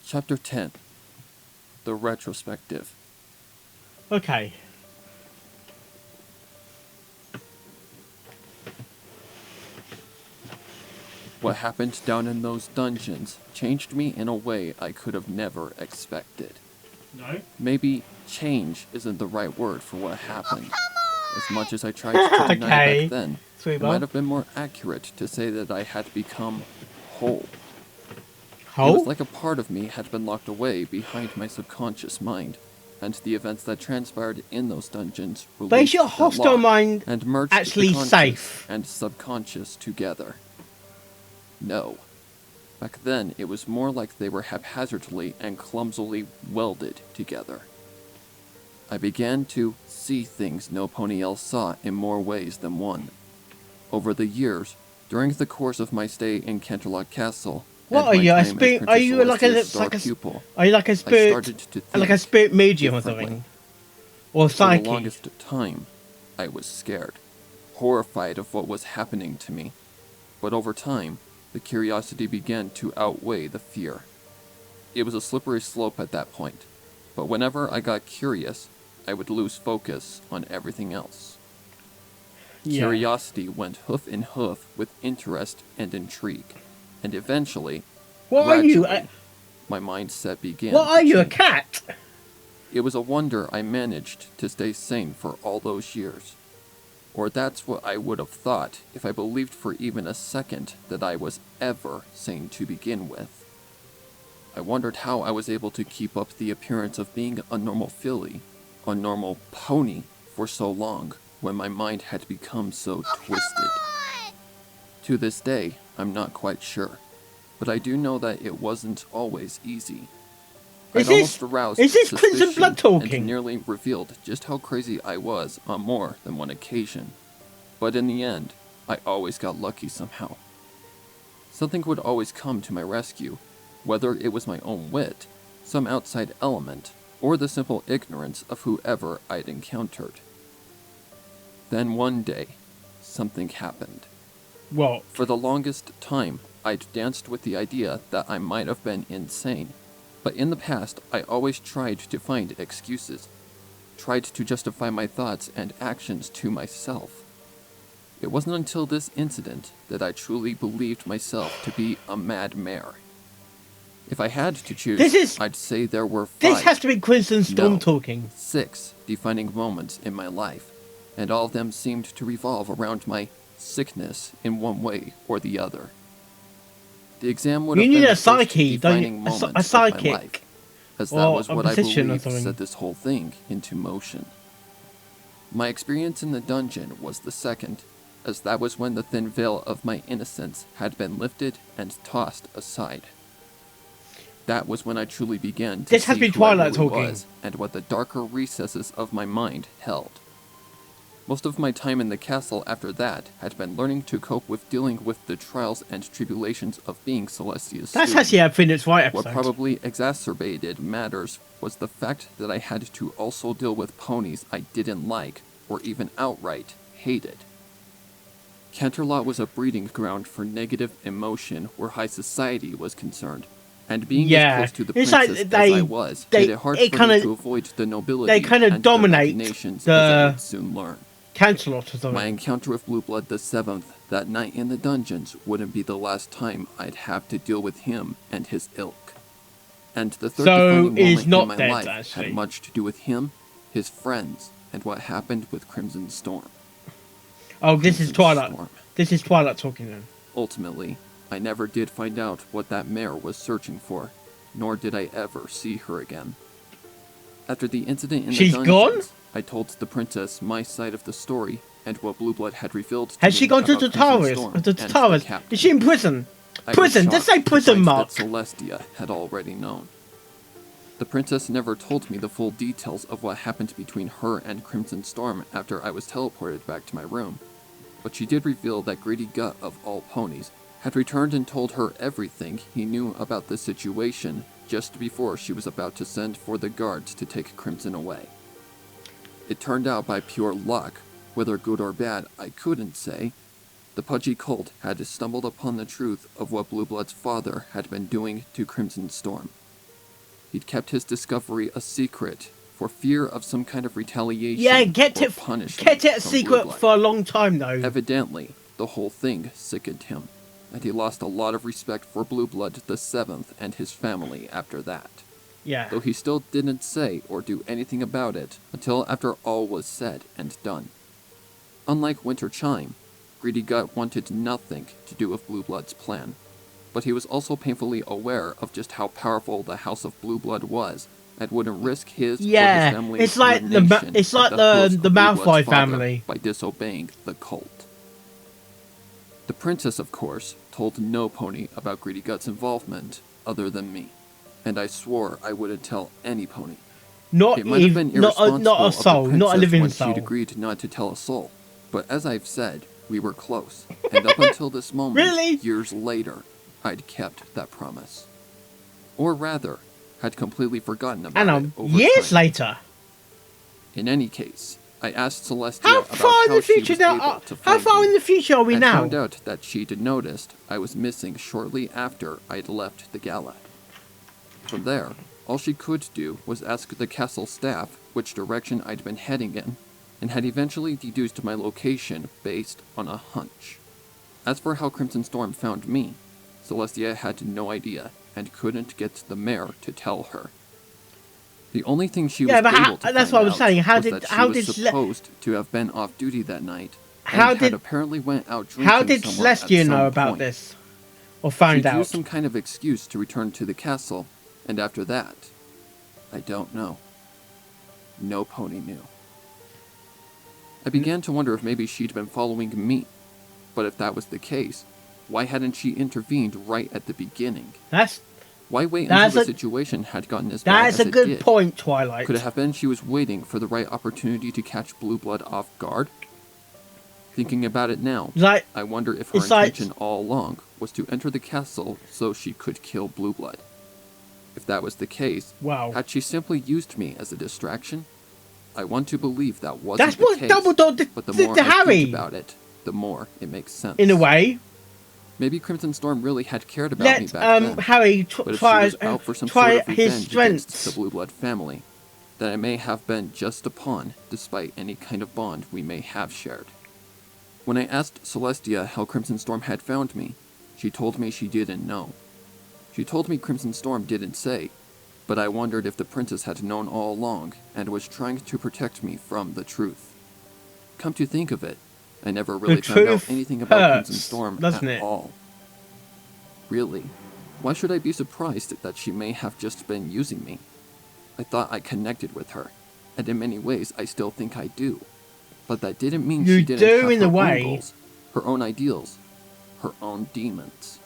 Chapter 10. The Retrospective. Okay. Well, What happened down in those dungeons changed me in a way I could have never expected. No. Maybe change isn't the right word for what happened. As much as I tried to deny Okay. back then, Sweet it bro. might have been more accurate to say that I had become whole. It Whole? was like a part of me had been locked away behind my subconscious mind, and the events that transpired in those dungeons But is released your that hostile lock mind and merged actually the conscious safe? and subconscious together. No. Back then, it was more like they were haphazardly and clumsily welded together. I began to see things no pony else saw in more ways than one. Over the years, during the course of my stay in Canterlot Castle, What and are my you? A time as spirit? Are Princess you like a Celestia's star like a? pupil, Are you like a I spirit? started to think Like a spirit medium or differently. something? Or For the psychic? longest time, I was scared, horrified of what was happening to me. But over time, the curiosity began to outweigh the fear. It was a slippery slope at that point, but whenever I got curious, I would lose focus on everything else. Yeah. Curiosity went hoof in hoof with interest and intrigue, and eventually, What are you? gradually, my mindset began What to are you? A change. cat? It was a wonder I managed to stay sane for all those years. Or that's what I would have thought if I believed for even a second that I was ever sane to begin with. I wondered how I was able to keep up the appearance of being a normal filly, a normal pony, for so long when my mind had become so twisted. To this day, I'm not quite sure, but I do know that it wasn't always easy. Is I'd this- almost aroused is this Crimson suspicion Blood talking? and nearly revealed just how crazy I was on more than one occasion. But in the end, I always got lucky somehow. Something would always come to my rescue, whether it was my own wit, some outside element, or the simple ignorance of whoever I'd encountered. Then one day, something happened. What? For the longest time, I'd danced with the idea that I might have been insane. But in the past, I always tried to find excuses, tried to justify my thoughts and actions to myself. It wasn't until this incident that I truly believed myself to be a mad mare. If I had to choose, This is- I'd say there were This 5, has to be Crimson Storm No. talking. 6 defining moments in my life, and all of them seemed to revolve around my sickness in one way or the other. The exam would You have need been a the first psyche, don't you? defining A moment a of my psychic. life, as that Or was a what I physician or believed something. set this whole thing into motion. My experience in the dungeon was the second, as that was when the thin veil of my innocence had been lifted and tossed aside. That was when I truly began to This has see been who I Twilight really talking. was and what the darker recesses of my mind held. Most of my time in the castle after that had been learning to cope with dealing with the trials and tribulations of being Celestia's That's student. actually a Phoenix Wright What episode. probably exacerbated matters was the fact that I had to also deal with ponies I didn't like or even outright hated. Canterlot was a breeding ground for negative emotion where high society was concerned, and being Yeah. as close to the It's princess like as they- I was they- made it hard it for kinda- me to avoid the nobility they kinda and dominate the machinations the- as I would soon learn. Cancelot or something. My encounter with Blue Blood the 7th that night in the dungeons wouldn't be the last time I'd have to deal with him and his ilk. And the third So defining he's moment not in my dead, life actually. had much to do with him, his friends, and what happened with Crimson Storm. Oh, this is Crimson Twilight. Storm. This is Twilight talking then. Ultimately, I never did find out what that mare was searching for, nor did I ever see her again. After the incident in She's the gone? dungeons, I told the princess my side of the story and what Blue Blood had revealed to Has me she gone to about the Crimson towers? Storm The and the towers? captain. Is she in prison? I was Prison! Just say shocked to prison, find Mark! that Celestia had already known. The princess never told me the full details of what happened between her and Crimson Storm after I was teleported back to my room, but she did reveal that Greedy Gut of all ponies had returned and told her everything he knew about the situation just before she was about to send for the guards to take Crimson away. It turned out by pure luck, whether good or bad I couldn't say, the pudgy colt had stumbled upon the truth of what Blue Blood's father had been doing to Crimson Storm. He'd kept his discovery a secret for fear of some kind of retaliation Yeah, or kept it a punishment from Blue secret Blood. for a long time though. Evidently, the whole thing sickened him, and he lost a lot of respect for Blue Blood the 7th and his family after that. Yeah. Though he still didn't say or do anything about it until after all was said and done. Unlike Winter Chime, Greedy Gut wanted nothing to do with Blue Blood's plan, but he was also painfully aware of just how powerful the House of Blue Blood was and wouldn't risk his or his family's it's like elimination it's like at the hooves the of Blue Blood's Malfoy father family. by disobeying the cult. The princess, of course, told no pony about Greedy Gut's involvement other than me, and I swore I wouldn't tell any pony. Not It might have been even not irresponsible a soul, of the not a princess living when soul. she'd agreed not to tell a soul, but as I've said, we were close, and up until this moment, Really? years later, I'd kept that promise. Or rather, had completely forgotten about it over years time. later. In any case, I asked Celestia How about far in how the she future was now? able to How find far me, in the future are we and now? found out that she'd noticed I was missing shortly after I'd left the gala. From there, all she could do was ask the castle staff which direction I'd been heading in, and had eventually deduced my location based on a hunch. As for how Crimson Storm found me, Celestia had no idea, and couldn't get the mayor to tell her. The only thing she was but able to that's find what I was out saying. How was did that she how was did supposed to have been off duty that night, How and had did- apparently went out drinking how did somewhere at Celestia know some about point. this, or find She'd out? used some kind of excuse to return to the castle, and after that, I don't know. No pony knew. I began to wonder if maybe she'd been following me, but if that was the case, why hadn't she intervened right at the beginning? That's Why wait That's until a- the situation had gotten as bad that's as a it good did? point, Twilight. Could it have been she was waiting for the right opportunity to catch Blue Blood off guard? Thinking about it now, Like I wonder if her it's like- intention all along was to enter the castle so she could kill Blue Blood. If that was the case, wow. had she simply used me as a distraction? I want to believe that wasn't That's the what case, Dumbledore did but the to more I Harry. think about it, the more it makes sense. In a way, Maybe Crimson Storm really had cared about me let back then. Harry But if try she was out for some try sort of his revenge against the strengths. Blue Blood family, then I may have been just a pawn, despite any kind of bond we may have shared. When I asked Celestia how Crimson Storm had found me, she told me she didn't know. She told me Crimson Storm didn't say, but I wondered if the princess had known all along and was trying to protect me from the truth. Come to think of it, I never really found out truth anything about hurts, Crimson Storm doesn't at it? all. Really? Why should I be surprised that she may have just been using me? I thought I connected with her, and in many ways I still think I do. But that didn't mean You she didn't do have in her a own way. goals, her own ideals, her own demons.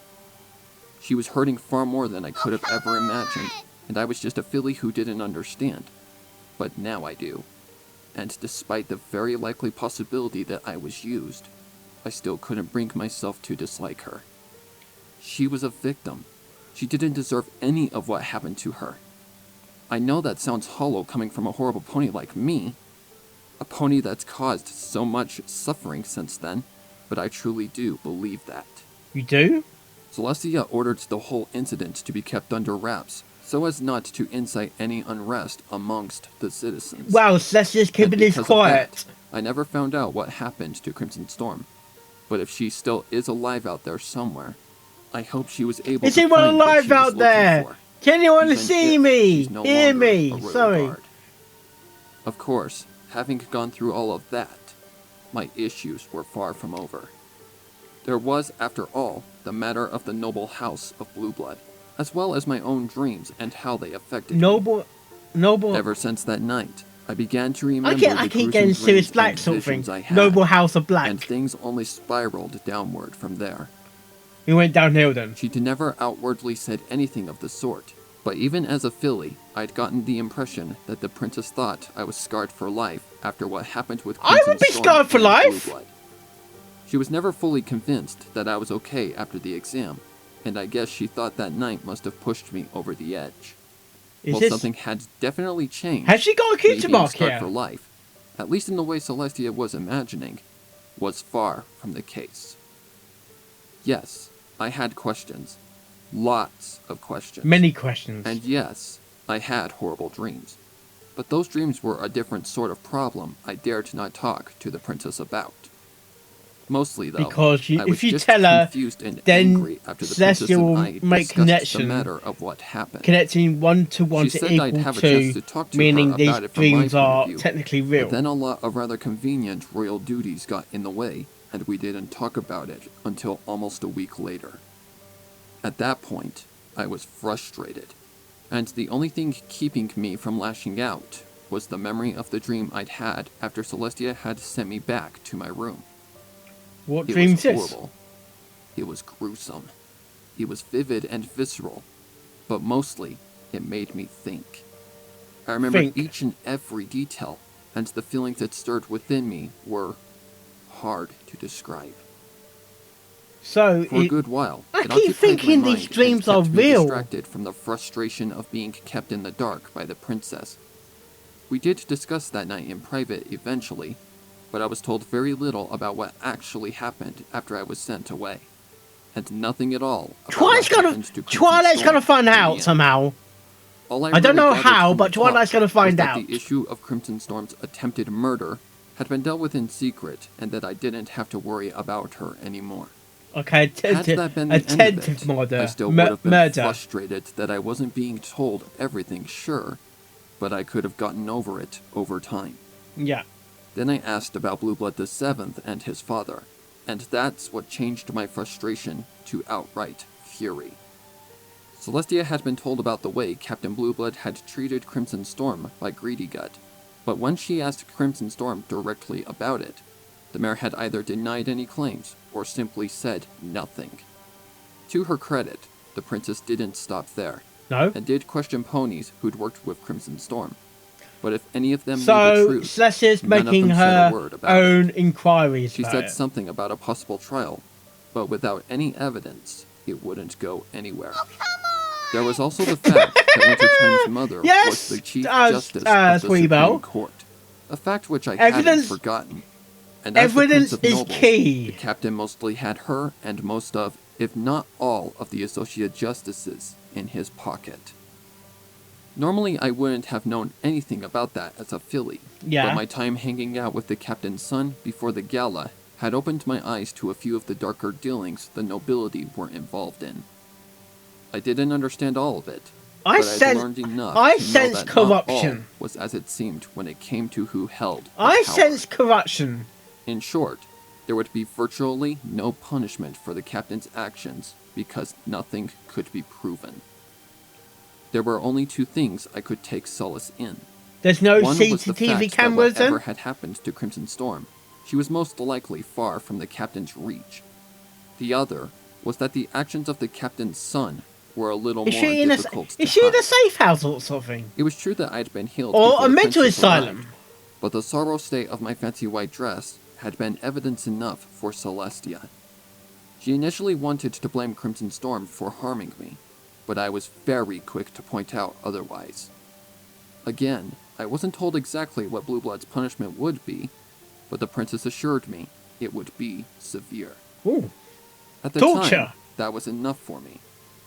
She was hurting far more than I could have ever imagined, and I was just a filly who didn't understand. But now I do. And despite the very likely possibility that I was used, I still couldn't bring myself to dislike her. She was a victim. She didn't deserve any of what happened to her. I know that sounds hollow coming from a horrible pony like me, a pony that's caused so much suffering since then, but I truly do believe that. You do? Celestia ordered the whole incident to be kept under wraps, so as not to incite any unrest amongst the citizens. Well, let's just keep And it this because of quiet. that, I never found out what happened to Crimson Storm. But if she still is alive out there somewhere, I hope she was able Is to anyone find what alive she was out looking there? for, Can anyone even see if me? she's no Hear longer me? a royal Sorry. guard. Of course, having gone through all of that, my issues were far from over. There was, after all, the matter of the noble house of Blue Blood, as well as my own dreams and how they affected me. Noble. Ever since that night, I began to remember I the keep gruesome getting Sirius dreams Black and sort of thing. visions I had, Noble House of Black. and things only spiraled downward from there. He went downhill then. She'd never outwardly said anything of the sort, but even as a filly, I'd gotten the impression that the princess thought I was scarred for life after what happened with I would Crimson be Storm scarred for and life. Blue Blood. She was never fully convinced that I was okay after the exam, and I guess she thought that night must have pushed me over the edge. Is Well, this? something had definitely changed. Has she got a Me cutie being mark scarred here? for life, at least in the way Celestia was imagining, was far from the case. Yes, I had questions. Lots of questions. Many questions. And yes, I had horrible dreams. But those dreams were a different sort of problem I dared not talk to the princess about. Mostly, though, Because I was if you just tell her, confused and then angry after the princess Celestia will and I make discussed connection. the matter of what happened. Connecting 1 to 1 She to said I'd equal have a chance 2, to talk to her meaning these about it from my dreams point are of view. technically But real. then a lot of rather convenient royal duties got in the way, and we didn't talk about it until almost a week later. At that point, I was frustrated, and the only thing keeping me from lashing out was the memory of the dream I'd had after Celestia had sent me back to my room. What It dream was is this? horrible. It was gruesome. It was vivid and visceral, but mostly it made me think. I remember Think. each and every detail, and the feelings that stirred within me were hard to describe. So, For a good while, I it keep occupied thinking my these mind and dreams are kept me real. distracted from the frustration of being kept in the dark by the princess. We did discuss that night in private eventually, but I was told very little about what actually happened after I was sent away, and nothing at all about what happened to Crimson Twilight's Storm gonna find in the out end. somehow. All I don't really know gathered how, from but the talk Twilight's gonna was find that out. the issue of Crimson Storm's attempted murder had been dealt with in secret, and that I didn't have to worry about her anymore. Okay, Had that been the end of attentive it, murder. I still would have been Murder. frustrated that I wasn't being told everything, sure, but I could have gotten over it over time. Yeah. Then I asked about Blueblood the Seventh and his father, and that's what changed my frustration to outright fury. Celestia had been told about the way Captain Blueblood had treated Crimson Storm by Greedy Gut, but when she asked Crimson Storm directly about it, the mayor had either denied any claims or simply said nothing. To her credit, the princess didn't stop there, No. and did question ponies who'd worked with Crimson Storm. But if any of them knew the So, truth, Celestia's none of making them said a her word about it. own inquiries She about said it. something about a possible trial, but without any evidence, it wouldn't go anywhere. There was also the fact that Wintertime's mother Yes, was the Chief as- Justice as of the we Supreme know. Court, a fact which I Evidence- hadn't forgotten. And as the Evidence Prince of is Nobles, key. the captain mostly had her and most of, if not all, of the Associate Justices in his pocket. Normally, I wouldn't have known anything about that as a filly, Yeah. but my time hanging out with the captain's son before the gala had opened my eyes to a few of the darker dealings the nobility were involved in. I didn't understand all of it, I but sense- I'd learned enough I to know sense that not all corruption. was as it seemed when it came to who held the I power. sense corruption. In short, there would be virtually no punishment for the captain's actions because nothing could be proven. There were only two things I could take solace in. There's no One was the CCTV fact that cameras whatever then? had happened to Crimson Storm, she was most likely far from the captain's reach. The other was that the actions of the captain's son were a little Is more she in a difficult to is she in a hide. safe house or something? It was true that I'd been healed Or before a the mental princess asylum? arrived, but the sorrow state of my fancy white dress had been evidence enough for Celestia. She initially wanted to blame Crimson Storm for harming me, but I was very quick to point out otherwise. Again, I wasn't told exactly what Blueblood's punishment would be, but the princess assured me it would be severe. Ooh. At the Torture. time, that was enough for me,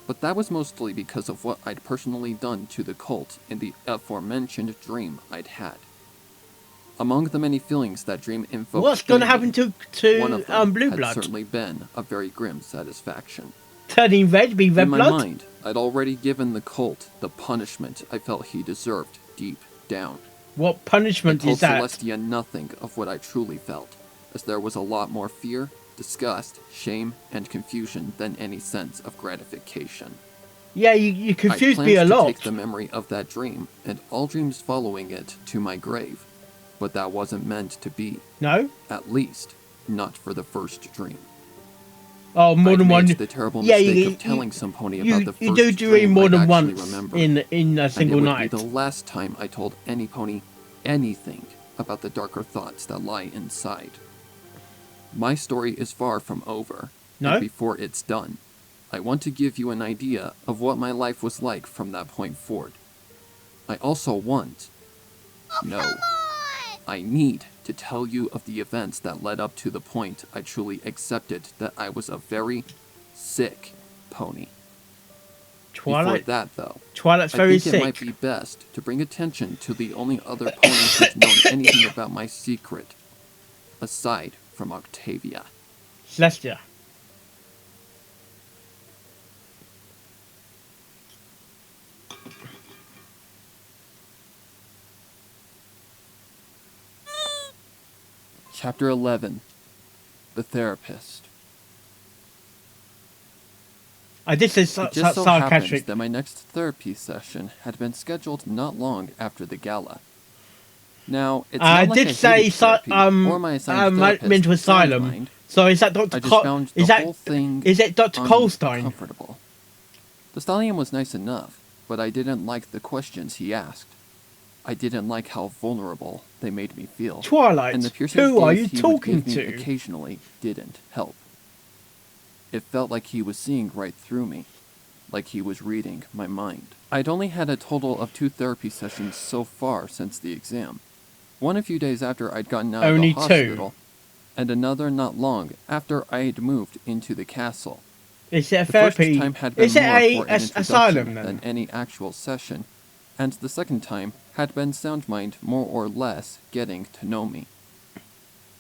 but that was mostly because of what I'd personally done to the cult in the aforementioned dream I'd had. Among the many feelings that dream invoked, What's gonna in happen me, to one of them Blue had Blood? certainly been a very grim satisfaction. Turning red, be red In my blood? mind, I'd already given the cult the punishment I felt he deserved deep down. What I punishment told is that? Celestia nothing of what I truly felt, as there was a lot more fear, disgust, shame, and confusion than any sense of gratification. Yeah, you I confused planned me a to lot. take the memory of that dream and all dreams following it to my grave, but that wasn't meant to be. No? At least, not for the first dream. Oh, more I'd than one. made the terrible Yeah, mistake you- of telling some pony you- about the first you do dream dream more I'd than actually once remembered, in a and single it would night. be the last time I told any pony anything about the darker thoughts that lie inside. My story is far from over, No? and before it's done, I want to give you an idea of what my life was like from that point forward. I also want... No. I need to tell you of the events that led up to the point I truly accepted that I was a very sick pony. Twilight. Before that, though, Twilight's I very think it might sick. be best to bring attention to the only other pony who's known anything about my secret, aside from Octavia. Celestia. Chapter 11. The Therapist. I did say It just so happens sarcastic. that my next therapy session had been scheduled not long after the gala. Now, it's I not like did I say hated therapy or my assigned therapist, mental asylum. Soundmind. So is that Dr. I just found the whole thing Is it Dr. Colstein? uncomfortable. The stallion was nice enough, but I didn't like the questions he asked. I didn't like how vulnerable they made me feel. Twilight, And the piercing who are gaze you he would talking give me to? occasionally didn't help. It felt like he was seeing right through me, like he was reading my mind. I'd only had a total of 2 therapy sessions so far since the exam. One a few days after I'd gotten out Only of the hospital, and another not long after I had moved into the castle. Is it a The therapy? first time had been Is it more for an introduction asylum then? than any actual session, and the second time had been Soundmind more or less getting to know me.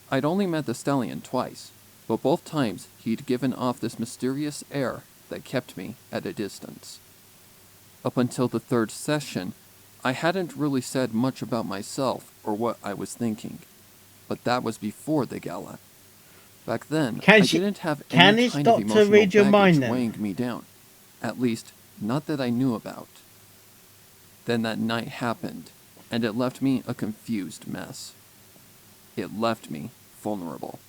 I'd only met the stallion twice, but both times he'd given off this mysterious air that kept me at a distance. Up until the 3rd session, I hadn't really said much about myself or what I was thinking, but that was before the gala. Back then, I didn't have any kind of emotional read your mind baggage then? weighing me down. At least, not that I knew about. Then that night happened, and it left me a confused mess. It left me vulnerable.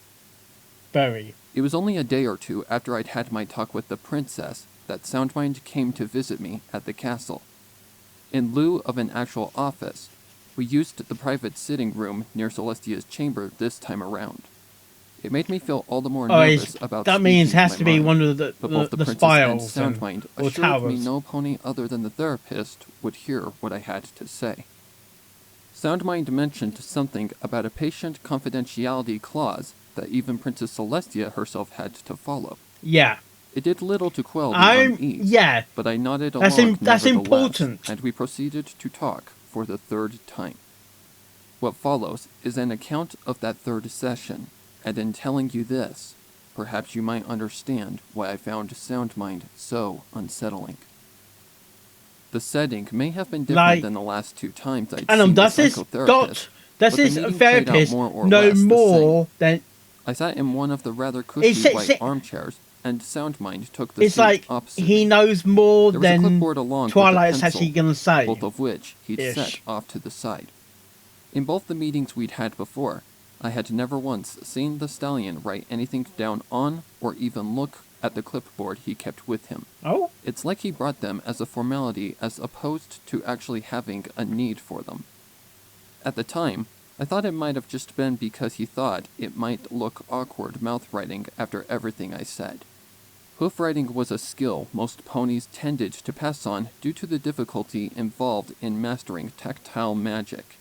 Very. It was only a day or two after I'd had my talk with the princess that Soundmind came to visit me at the castle. In lieu of an actual office, we used the private sitting room near Celestia's chamber this time around. It made me feel all the more nervous about that means speaking it has my to be mind, one of the but both the princess spirals and Soundmind or assured me towers. no pony other than the therapist would hear what I had to say. Soundmind mentioned something about a patient confidentiality clause that even Princess Celestia herself had to follow. Yeah. It did little to quell the unease, yeah. but I nodded That's along that's nevertheless, important. and we proceeded to talk for the 3rd time. What follows is an account of that 3rd session, and in telling you this, perhaps you might understand why I found Soundmind so unsettling. The setting may have been different than the last 2 times I'd seen the psychotherapist, does but the this meeting played out therapist more or know less the more same. than... I sat in one of the rather cushy white armchairs, and Soundmind took the It's seat like opposite he me. knows more There was a than clipboard along with a Twilight's pencil, actually going to say. both of which he'd Ish. set off to the side. In both the meetings we'd had before, I had never once seen the stallion write anything down on or even look at the clipboard he kept with him. Oh? It's like he brought them as a formality as opposed to actually having a need for them. At the time, I thought it might have just been because he thought it might look awkward mouth writing after everything I said. Hoof writing was a skill most ponies tended to pass on due to the difficulty involved in mastering tactile magic.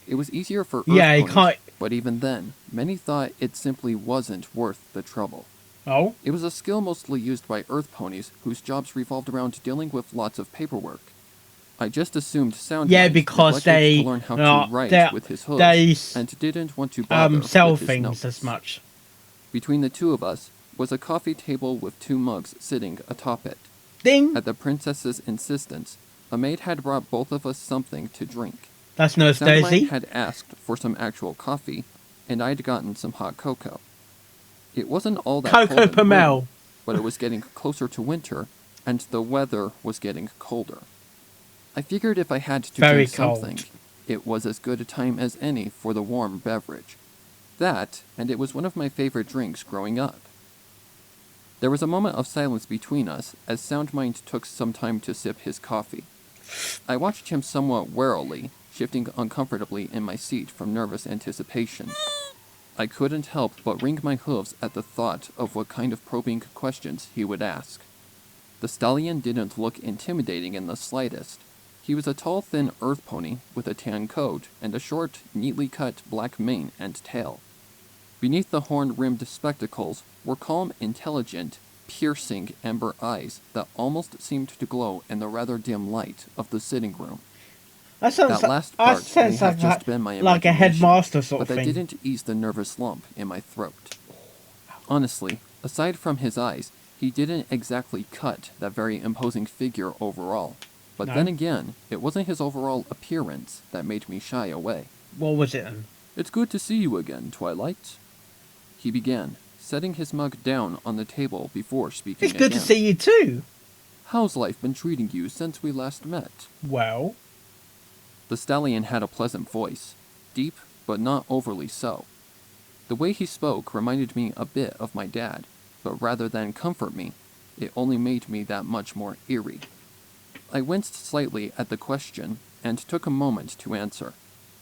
It was easier for earth ponies, but even then, many thought it simply wasn't worth the trouble. Oh? It was a skill mostly used by earth ponies whose jobs revolved around dealing with lots of paperwork. I just assumed Soundmind because neglected to learn how to write with his hooves and didn't want to bother sell with his things notes. as much. Between the 2 of us was a coffee table with 2 mugs sitting atop it. Ding! At the princess's insistence, a maid had brought both of us something to drink. That's Nurse Daisy. Soundmind had asked for some actual coffee, and I'd gotten some hot cocoa. It wasn't all that Cocoa cold in Pomel. room, but it was getting closer to winter, and the weather was getting colder. I figured if I had to drink something, it was as good a time as any for the warm beverage. That, and it was one of my favorite drinks growing up. There was a moment of silence between us as Soundmind took some time to sip his coffee. I watched him somewhat warily, shifting uncomfortably in my seat from nervous anticipation. I couldn't help but wring my hooves at the thought of what kind of probing questions he would ask. The stallion didn't look intimidating in the slightest. He was a tall, thin earth pony with a tan coat and a short, neatly cut black mane and tail. Beneath the horn-rimmed spectacles were calm, intelligent, piercing amber eyes that almost seemed to glow in the rather dim light of the sitting room. That last part may have just been my like a imagination, headmaster sort but of that thing. didn't ease the nervous lump in my throat. Honestly, aside from his eyes, he didn't exactly cut that very imposing figure overall. But No? then again, it wasn't his overall appearance that made me shy away. What was it then? It's good to see you again, Twilight. He began, setting his mug down on the table before speaking It's good again. to see you too. How's life been treating you since we last met? Well, The stallion had a pleasant voice, deep but not overly so. The way he spoke reminded me a bit of my dad, but rather than comfort me, it only made me that much more eerie. I winced slightly at the question and took a moment to answer,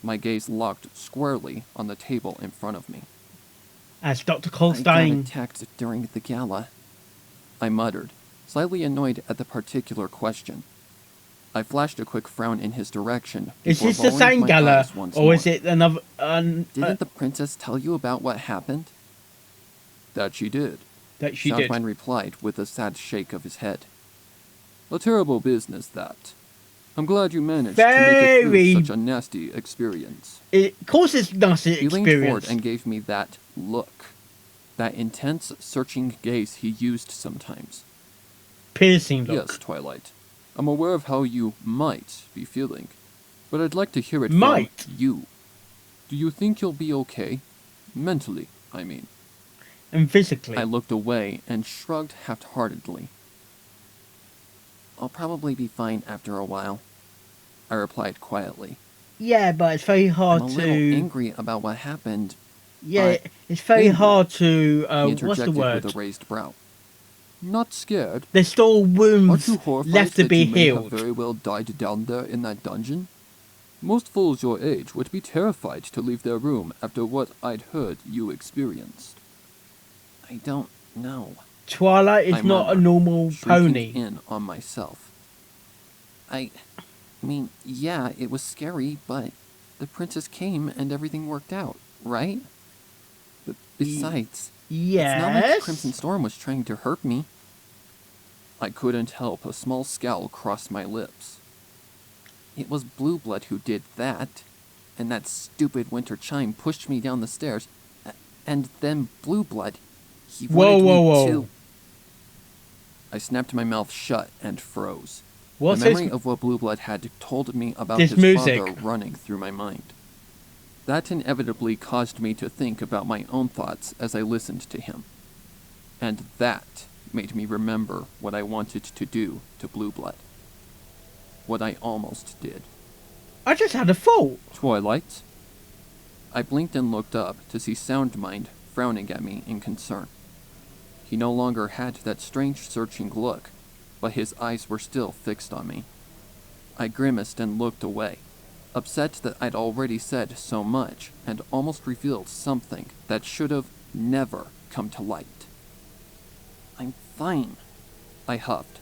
my gaze locked squarely on the table in front of me. as Dr. I got Colstein. attacked during the gala. I muttered, slightly annoyed at the particular question. I flashed a quick frown in his direction. Is before this the lowering same my gala, eyes once or more. is it another? Didn't the princess tell you about what happened? That she did. That she did. Southmine replied with a sad shake of his head. A terrible business, that. I'm glad you managed to make it Very- through such a nasty experience. It causes nasty He leaned forward experience. and gave me that look. That intense, searching gaze he used sometimes. Piercing look. Yes, Twilight. I'm aware of how you might be feeling, but I'd like to hear it Might? from you. Do you think you'll be okay? Mentally, I mean. And physically. I looked away and shrugged half-heartedly. I'll probably be fine after a while. I replied quietly. Yeah, but it's very hard I'm a to. little angry about what happened. Yeah, but- it's very Angry. hard to. He What's the interjected word? with a raised brow. Not scared? There's still Aren't wounds you horrified left to that be you may have healed. very well died down there in that dungeon? Most fools your age would be terrified to leave their room after what I'd heard you experienced. I don't know. Twilight is I not a murmured, normal shrinking pony. in on myself. I mean, yeah, it was scary, but the princess came and everything worked out, right? Besides, it's not like Yes. Crimson Storm was trying to hurt me. I couldn't help a small scowl cross my lips. It was Blue Blood who did that, and that stupid winter chime pushed me down the stairs, and then Blue Blood, he Whoa, wanted whoa, me whoa. to... I snapped my mouth shut and froze. What's the memory this? of what Blue Blood had told me about This his music. father running through my mind. That inevitably caused me to think about my own thoughts as I listened to him. And that made me remember what I wanted to do to Blue Blood. What I almost did. I just had a thought. Twilight? I blinked and looked up to see Soundmind frowning at me in concern. He no longer had that strange searching look, but his eyes were still fixed on me. I grimaced and looked away, upset that I'd already said so much and almost revealed something that should have never come to light. I'm fine. I huffed.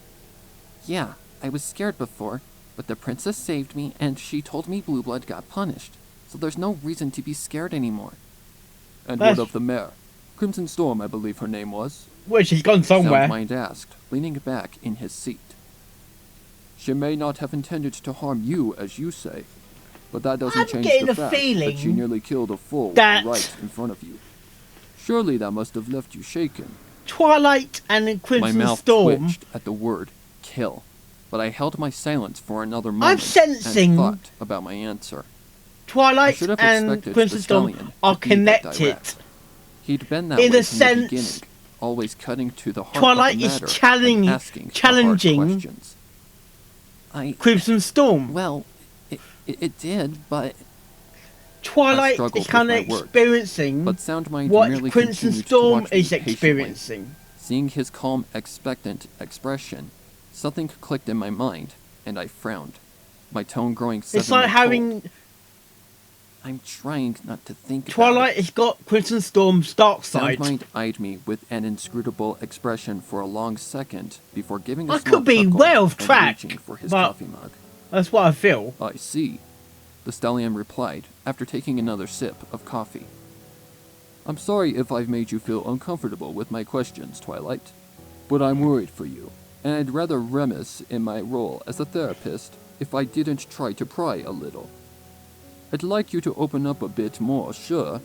Yeah, I was scared before, but the princess saved me and she told me Blue Blood got punished, so there's no reason to be scared anymore. And That's- what of the mare? Crimson Storm, I believe her name was. Well, she's gone somewhere. Soundmind asked, leaning back in his seat. She may not have intended to harm you, as you say, but that doesn't I'm change getting the a fact that feeling she nearly killed a fool that- right in front of you. Surely that must have left you shaken. Twilight and My Crimson mouth Storm. twitched at the word kill, but I held my silence for another moment sensing- and thought about my answer. I Twilight should have and expected Crimson the Storm stallion are to be that connected. direct. He'd been that In way a from the sense, beginning, always cutting to the heart Twilight of the is matter challenging- and asking the hard challenging- questions. Crimson Storm. Well, it did, but Twilight struggled is kind of with my words, experiencing But Soundmind what merely Crimson continued to Storm watch me is patiently. experiencing. Seeing his calm, expectant expression, something clicked in my mind, and I frowned, my tone growing It's like suddenly having cold. I'm trying not to think Twilight about has got Crimson Storm's dark side. Soundmind eyed me with an inscrutable expression for a long second before giving a I small could be chuckle way off and track, reaching for his but- coffee mug. That's what I feel. I see, the stallion replied after taking another sip of coffee. I'm sorry if I've made you feel uncomfortable with my questions, Twilight, but I'm worried for you, and I'd rather remiss in my role as a therapist if I didn't try to pry a little. I'd like you to open up a bit more, sure,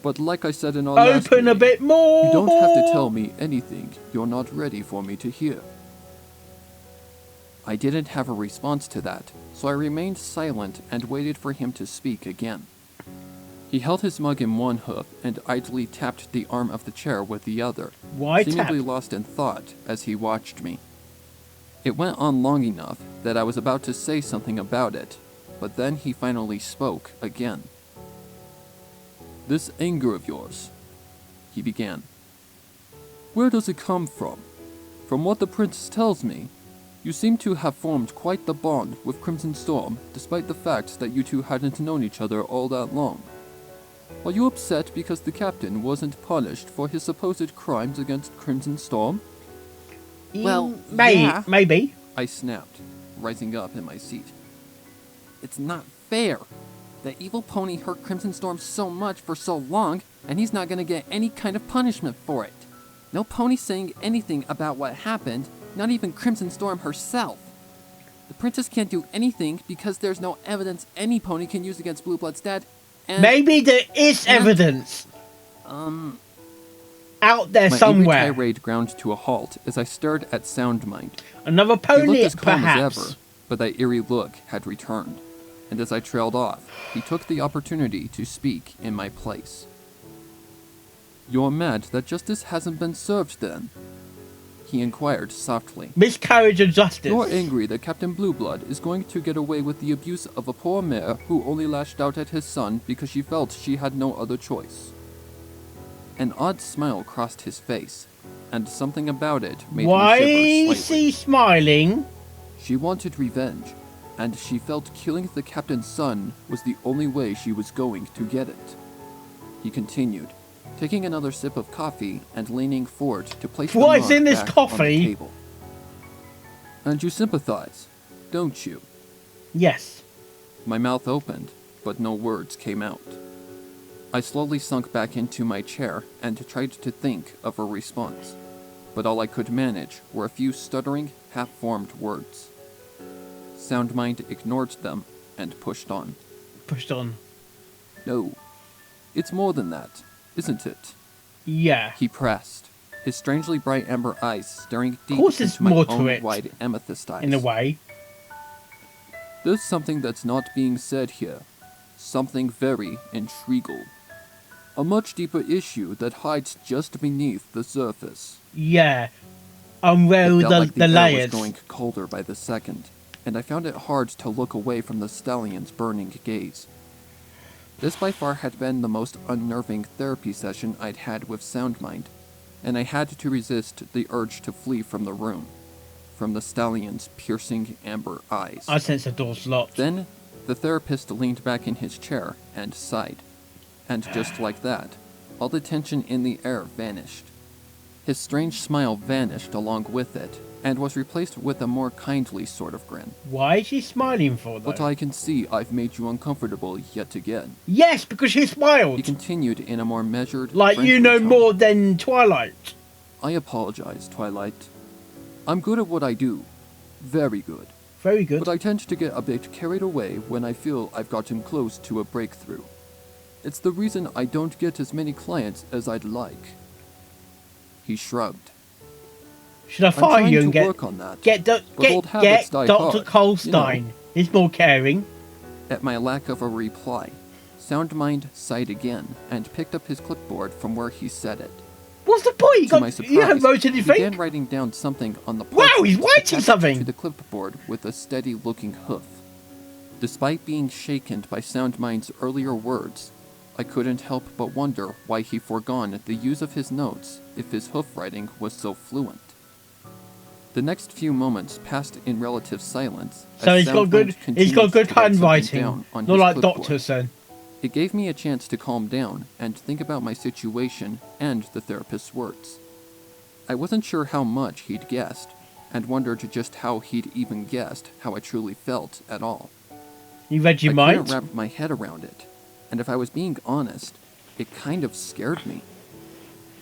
But like I said in our last Open a meeting, bit more. you don't have to tell me anything you're not ready for me to hear. I didn't have a response to that, so I remained silent and waited for him to speak again. He held his mug in one hoof and idly tapped the arm of the chair with the other, Why seemingly tap? lost in thought as he watched me. It went on long enough that I was about to say something about it, but then he finally spoke again. "This anger of yours," he began. "Where does it come from? From what the princess tells me, you seem to have formed quite the bond with Crimson Storm, despite the fact that you two hadn't known each other all that long. Are you upset because the captain wasn't punished for his supposed crimes against Crimson Storm?" Well, Maybe. yeah. I snapped, rising up in my seat. "It's not fair. The evil pony hurt Crimson Storm so much for so long, and he's not gonna get any kind of punishment for it. No pony saying anything about what happened, not even Crimson Storm herself. The princess can't do anything because there's no evidence any pony can use against Blue Blood's dad, and Maybe there is evidence out there my somewhere. angry tirade ground to a halt as I stared at Soundmind. Another He pony, looked as calm perhaps. as ever, but that eerie look had returned, and as I trailed off, he took the opportunity to speak in my place. "You're mad that justice hasn't been served then?" he inquired softly. Miscarriage of justice. "You're angry that Captain Blueblood is going to get away with the abuse of a poor mare who only lashed out at his son because she felt she had no other choice." An odd smile crossed his face, and something about it made Why me shiver is slightly. he smiling? She wanted revenge, and she felt killing the captain's son was the only way she was going to get it. He continued, taking another sip of coffee and leaning forward to place the What's mug in this back on coffee? the table. "And you sympathize, don't you?" Yes. My mouth opened, but no words came out. I slowly sunk back into my chair and tried to think of a response, but all I could manage were a few stuttering, half-formed words. Soundmind ignored them and pushed on. Pushed on. "No, it's more than that, isn't it?" Yeah. He pressed, his strangely bright amber eyes staring deep course there's into my more to own it. wide amethyst eyes. In a way. "There's something that's not being said here. Something very intriguing. A much deeper issue that hides just beneath the surface." Yeah. Unravel It felt like the the air layers. was going colder by the second, and I found it hard to look away from the stallion's burning gaze. This by far had been the most unnerving therapy session I'd had with Soundmind, and I had to resist the urge to flee from the room, from the stallion's piercing amber eyes. I sense the door's locked. Then, the therapist leaned back in his chair and sighed. And just like that, all the tension in the air vanished. His strange smile vanished along with it, and was replaced with a more kindly sort of grin. Why is she smiling for, though? "But I can see I've made you uncomfortable yet again," Yes, because she he smiled. continued in a more measured, Like you friendly know tone. more than Twilight. "I apologize, Twilight. I'm good at what I do. Very good. Very good. But I tend to get a bit carried away when I feel I've gotten close to a breakthrough. It's the reason I don't get as many clients as I'd like." He shrugged. Should I "I'm fire trying you to and get work on that. get but old habits die Dr. hard, Colstein? you know." He's more caring. At my lack of a reply, Soundmind sighed again and picked up his clipboard from where he set it. What's the point? You To my got surprise, you haven't wrote he began anything. writing down something on the Wow, he's parchment writing attached something! to the clipboard with a steady-looking hoof. Despite being shaken by Soundmind's earlier words, I couldn't help but wonder why he foregone the use of his notes if his hoof writing was so fluent. The next few moments passed in relative silence. So as he's got good. Soundmind He's continued got good to write something handwriting, down on not his like clipboard. Doctor Son. It gave me a chance to calm down and think about my situation and the therapist's words. I wasn't sure how much he'd guessed, and wondered just how he'd even guessed how I truly felt at all. You read your I mind. couldn't wrap my head around it, and if I was being honest, it kind of scared me.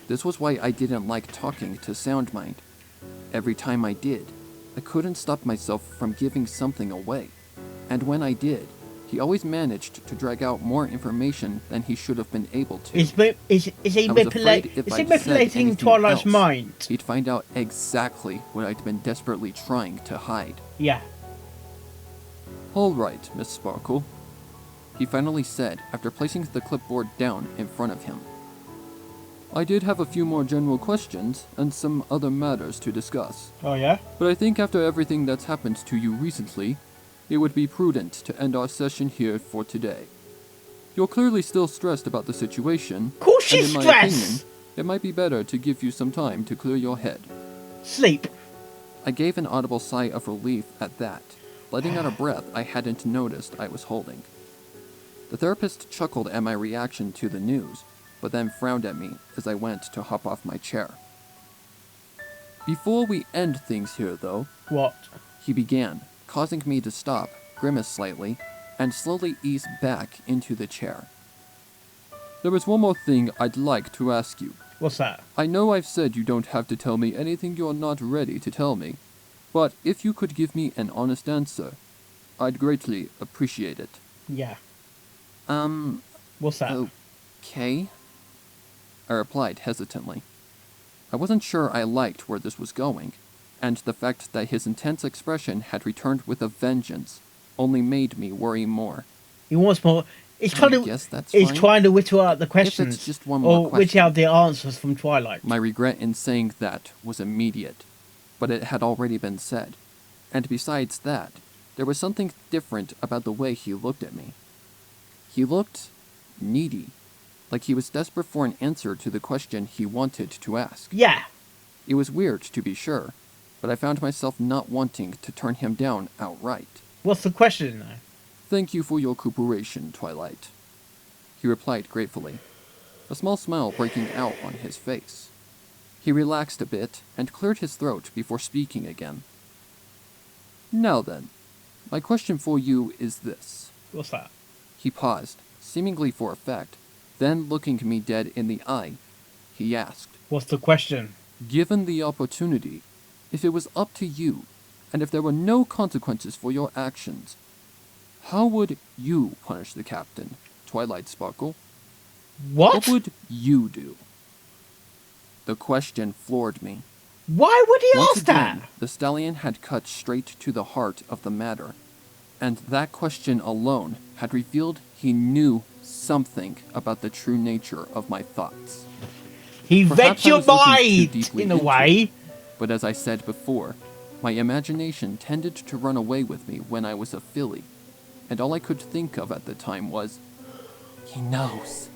This was why I didn't like talking to Soundmind. Every time I did, I couldn't stop myself from giving something away, and when I did, He always managed to drag out more information than he should have been able to. Is he I was afraid if I'd said manipulating anything Twilight's else, mind? he'd find out exactly what I'd been desperately trying to hide. Yeah. All right, Miss Sparkle, he finally said after placing the clipboard down in front of him. I did have a few more general questions and some other matters to discuss, Oh yeah? but I think after everything that's happened to you recently, it would be prudent to end our session here for today. You're clearly still stressed about the situation, Of course and she's in my stressed! opinion, it might be better to give you some time to clear your head. Sleep. I gave an audible sigh of relief at that, letting out a breath I hadn't noticed I was holding. The therapist chuckled at my reaction to the news, but then frowned at me as I went to hop off my chair. Before we end things here, though, What? he began, causing me to stop, grimace slightly, and slowly ease back into the chair. There is one more thing I'd like to ask you. What's that? I know I've said you don't have to tell me anything you're not ready to tell me, but if you could give me an honest answer, I'd greatly appreciate it. Yeah. What's that? Okay, I replied hesitantly. I wasn't sure I liked where this was going, and the fact that his intense expression had returned with a vengeance only made me worry more. He wants more. He's trying to. Guess that's He's fine. trying to whittle out the questions. If it's just one more or whittle question. out the answers from Twilight. My regret in saying that was immediate, but it had already been said. And besides that, there was something different about the way he looked at me. He looked needy, like he was desperate for an answer to the question he wanted to ask. Yeah. It was weird, to be sure, but I found myself not wanting to turn him down outright. What's the question though? Thank you for your cooperation, Twilight, he replied gratefully, a small smile breaking out on his face. He relaxed a bit and cleared his throat before speaking again. Now then, my question for you is this. What's that? He paused, seemingly for effect, then looking me dead in the eye, he asked, What's the question? Given the opportunity, if it was up to you, and if there were no consequences for your actions, how would you punish the captain, Twilight Sparkle? What? What would you do? The question floored me. Why would he Once ask that? again, the stallion had cut straight to the heart of the matter, and that question alone had revealed he knew something about the true nature of my thoughts. He Perhaps read I your was looking too mind deeply in a into way. it, but as I said before, my imagination tended to run away with me when I was a filly, and all I could think of at the time was, he knows.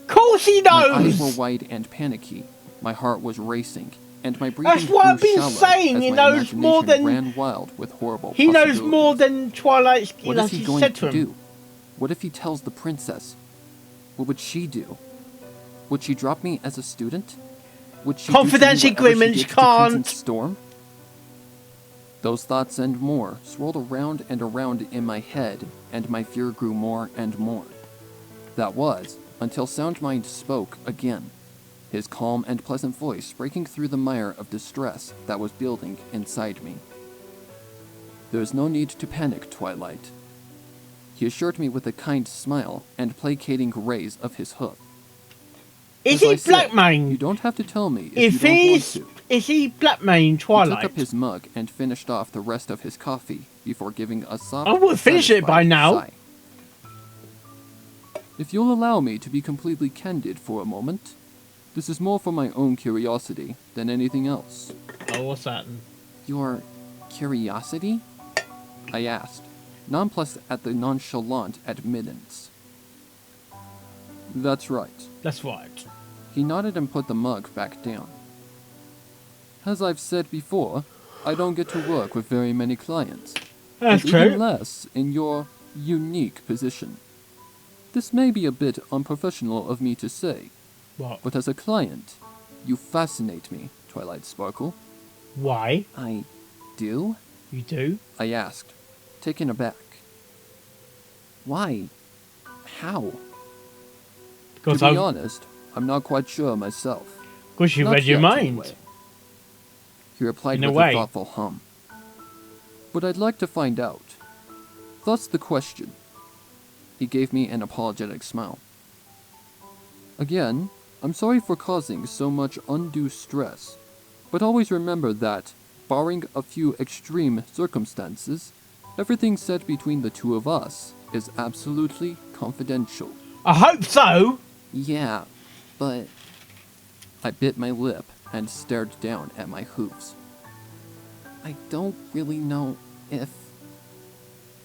Of course he My eyes were knows. wide and panicky, my heart was racing, and my breathing That's what I've grew been shallow saying, as he my knows more imagination than- ran wild with horrible He knows possibilities. more than Twilight's. What is he going said to him. do? What if he tells the princess? What would she do? Would she drop me as a student? Would she Confidential do to me whatever agreement, she did to Crimson can't. Storm? Those thoughts and more swirled around and around in my head, and my fear grew more and more. That was, until Soundmind spoke again, his calm and pleasant voice breaking through the mire of distress that was building inside me. There's no need to panic, Twilight, he assured me with a kind smile and placating raise of his hoof. Is As I he said, blackmailing? You don't have to tell me If if you don't want he's, to. is he blackmailing He took Twilight? up his mug and finished off the rest of his coffee before giving a soft, I would finish it by satisfied now. sigh. If you'll allow me to be completely candid for a moment, this is more for my own curiosity than anything else. Oh, what's that? Your curiosity? I asked, nonplussed at the nonchalant admittance. That's right. That's right. He nodded and put the mug back down. As I've said before, I don't get to work with very many clients. That's and even true. less in your unique position. This may be a bit unprofessional of me to say, What? but as a client, you fascinate me, Twilight Sparkle. Why? I do? You do? I asked, taken aback. Why? How? To Because be honest, I'm not quite sure myself. you Not read your yet, mind. anyway. He replied In a with way. a thoughtful hum. But I'd like to find out. Thus the question, He gave me an apologetic smile. Again, I'm sorry for causing so much undue stress, but always remember that, barring a few extreme circumstances, everything said between the two of us is absolutely confidential. I hope so. Yeah, but... I bit my lip and stared down at my hooves. I don't really know if...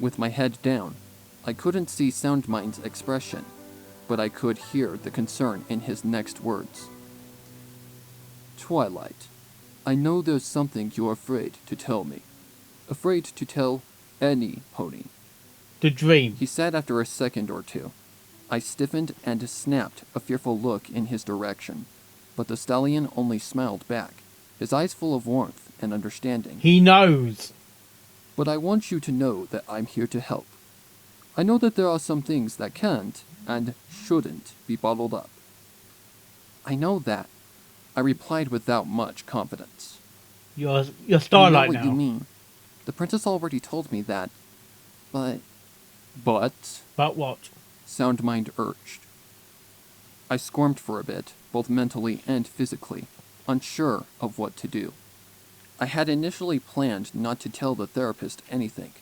With my head down, I couldn't see Soundmind's expression, but I could hear the concern in his next words. Twilight, I know there's something you're afraid to tell me. Afraid to tell any pony. The dream. He said after a second or two. I stiffened and snapped a fearful look in his direction, but the stallion only smiled back, his eyes full of warmth and understanding. He knows. But I want you to know that I'm here to help. I know that there are some things that can't and shouldn't be bottled up. I know that, I replied without much confidence. You're I Starlight know what now. you mean. The princess already told me that, but... But... But what? Soundmind urged. I squirmed for a bit, both mentally and physically, unsure of what to do. I had initially planned not to tell the therapist anything,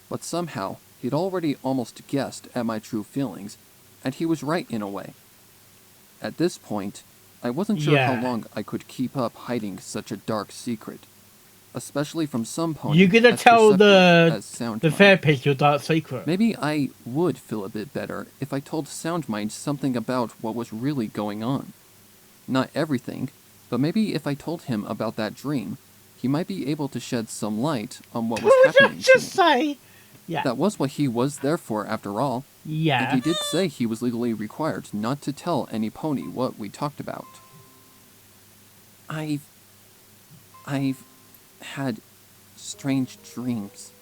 but somehow he'd already almost guessed at my true feelings, and he was right in a way. At this point, I wasn't sure how long I could keep up hiding such a dark secret, especially from some ponies. You're gonna tell the Soundmind. therapist your dark secret. Maybe I would feel a bit better if I told Soundmind something about what was really going on. Not everything, but maybe if I told him about that dream, he might be able to shed some light on what was happening to me. Say? Yeah. That was what he was there for, after all. Yeah. And he did say he was legally required not to tell any pony what we talked about. I've had strange dreams.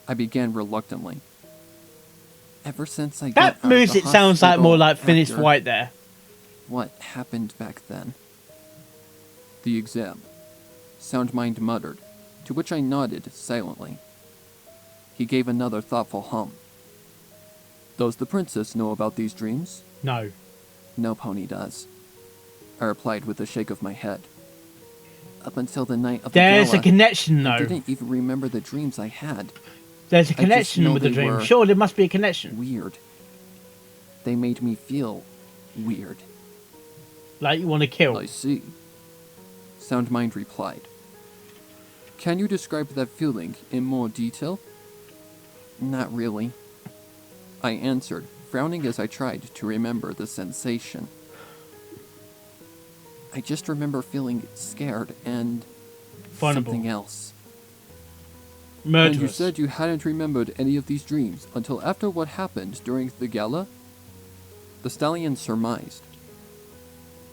I began reluctantly. Ever since I got out That music of the sounds like more hospital like Finished after White there. What happened back then? The exam. Soundmind muttered, to which I nodded silently. He gave another thoughtful hum. Does the princess know about these dreams? No. No pony does. I replied with a shake of my head. Up until the night of the There's gala, a connection I though. didn't even remember the dreams I had. There's a I just connection know with the they dream. were Sure, there must be a connection. Weird. They made me feel weird. Like you want to kill. I see. Soundmind replied. Can you describe that feeling in more detail? Not really. I answered, frowning as I tried to remember the sensation. I just remember feeling scared and Vulnerable. something else. Murderous. And you said you hadn't remembered any of these dreams until after what happened during the gala? The stallion surmised.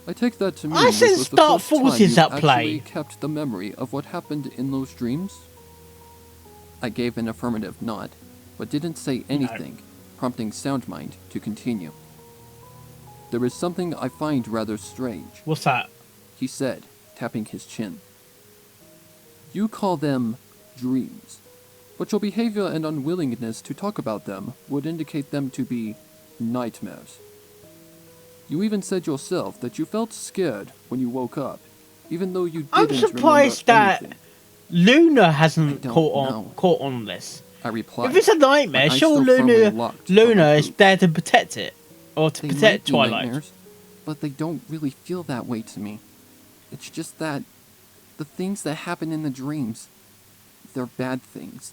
I take that to mean I this sense was the dark first time forces you at play. actually kept the memory of what happened in those dreams? I gave an affirmative nod, but didn't say anything, prompting Soundmind to continue. There is something I find rather strange, What's that? he said, tapping his chin. You call them dreams, but your behavior and unwillingness to talk about them would indicate them to be nightmares. You even said yourself that you felt scared when you woke up, even though you didn't I'm surprised remember that anything. Luna hasn't I don't caught know. on this. I replied. If it's a nightmare, my eyes sure still firmly Luna locked on my is boot. there to protect it. Or to They protect might be Twilight. nightmares, but they don't really feel that way to me. It's just that the things that happen in the dreams, they're bad things.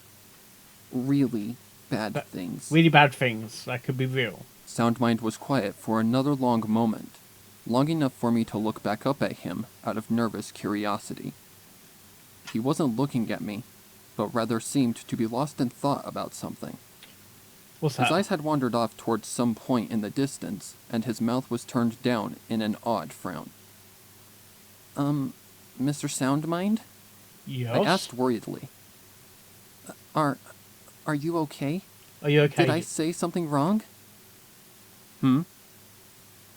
Really bad things. Really bad things that could be real. Soundmind was quiet for another long moment, long enough for me to look back up at him out of nervous curiosity. He wasn't looking at me, but rather seemed to be lost in thought about something. What's His that? eyes had wandered off towards some point in the distance, and his mouth was turned down in an odd frown. Mr. Soundmind? Yes? I asked worriedly. Are you okay? Are you okay? Did I say something wrong?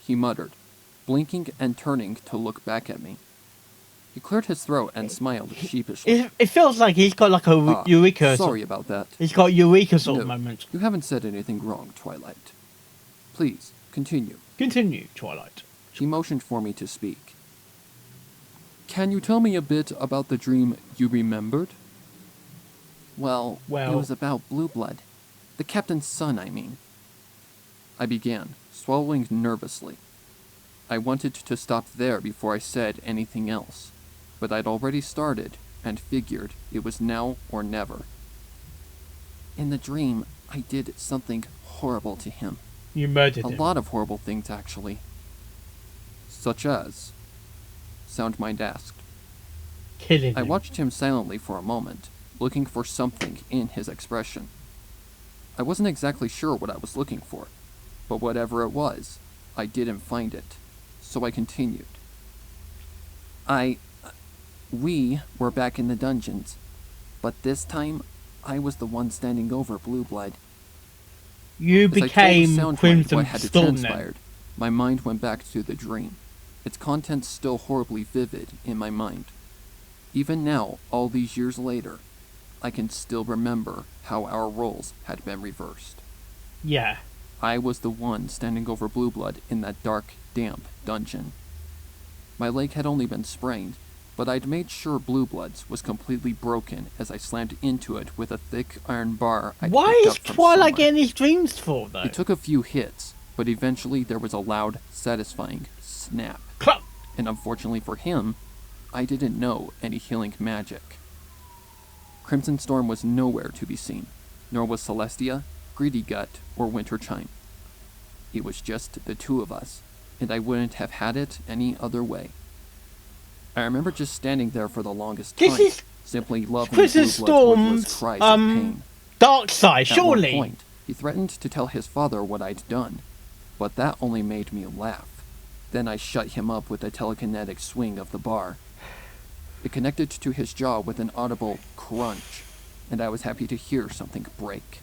He muttered, blinking and turning to look back at me. He cleared his throat and smiled sheepishly. It feels like he's got like a eureka. Sorry about that. He's got a eureka sort No, of moment. you haven't said anything wrong, Twilight. Please, continue. Continue, Twilight. She motioned for me to speak. Can you tell me a bit about the dream you remembered? Well, it was about Blue Blood. The captain's son, I mean. I began, swallowing nervously. I wanted to stop there before I said anything else, but I'd already started and figured it was now or never. In the dream, I did something horrible to him. You murdered him. A lot of horrible things, actually. Such as? Soundmind asked. Killing him. I watched him silently for a moment, looking for something in his expression. I wasn't exactly sure what I was looking for, but whatever it was, I didn't find it, so I continued. We were back in the dungeons, but this time, I was the one standing over Blue Blood. You As became I told the Crimson what had Storm transpired, my mind went back to the dream, its contents still horribly vivid in my mind. Even now, all these years later, I can still remember how our roles had been reversed. Yeah. I was the one standing over Blue Blood in that dark, damp dungeon. My leg had only been sprained, but I'd made sure Blue Blood's was completely broken as I slammed into it with a thick iron bar I'd Why picked is up from Twilight somewhere. getting these dreams for, though? It took a few hits, but eventually there was a loud, satisfying snap. Clup! And unfortunately for him, I didn't know any healing magic. Crimson Storm was nowhere to be seen, nor was Celestia, Greedy Gut, or Winter Chime. It was just the two of us, and I wouldn't have had it any other way. I remember just standing there for the longest time, This is simply loving Crimson Blue Blood's wordless Storm's, cries of pain. dark side, At surely. one point, he threatened to tell his father what I'd done, but that only made me laugh. Then I shut him up with a telekinetic swing of the bar. It connected to his jaw with an audible crunch, and I was happy to hear something break.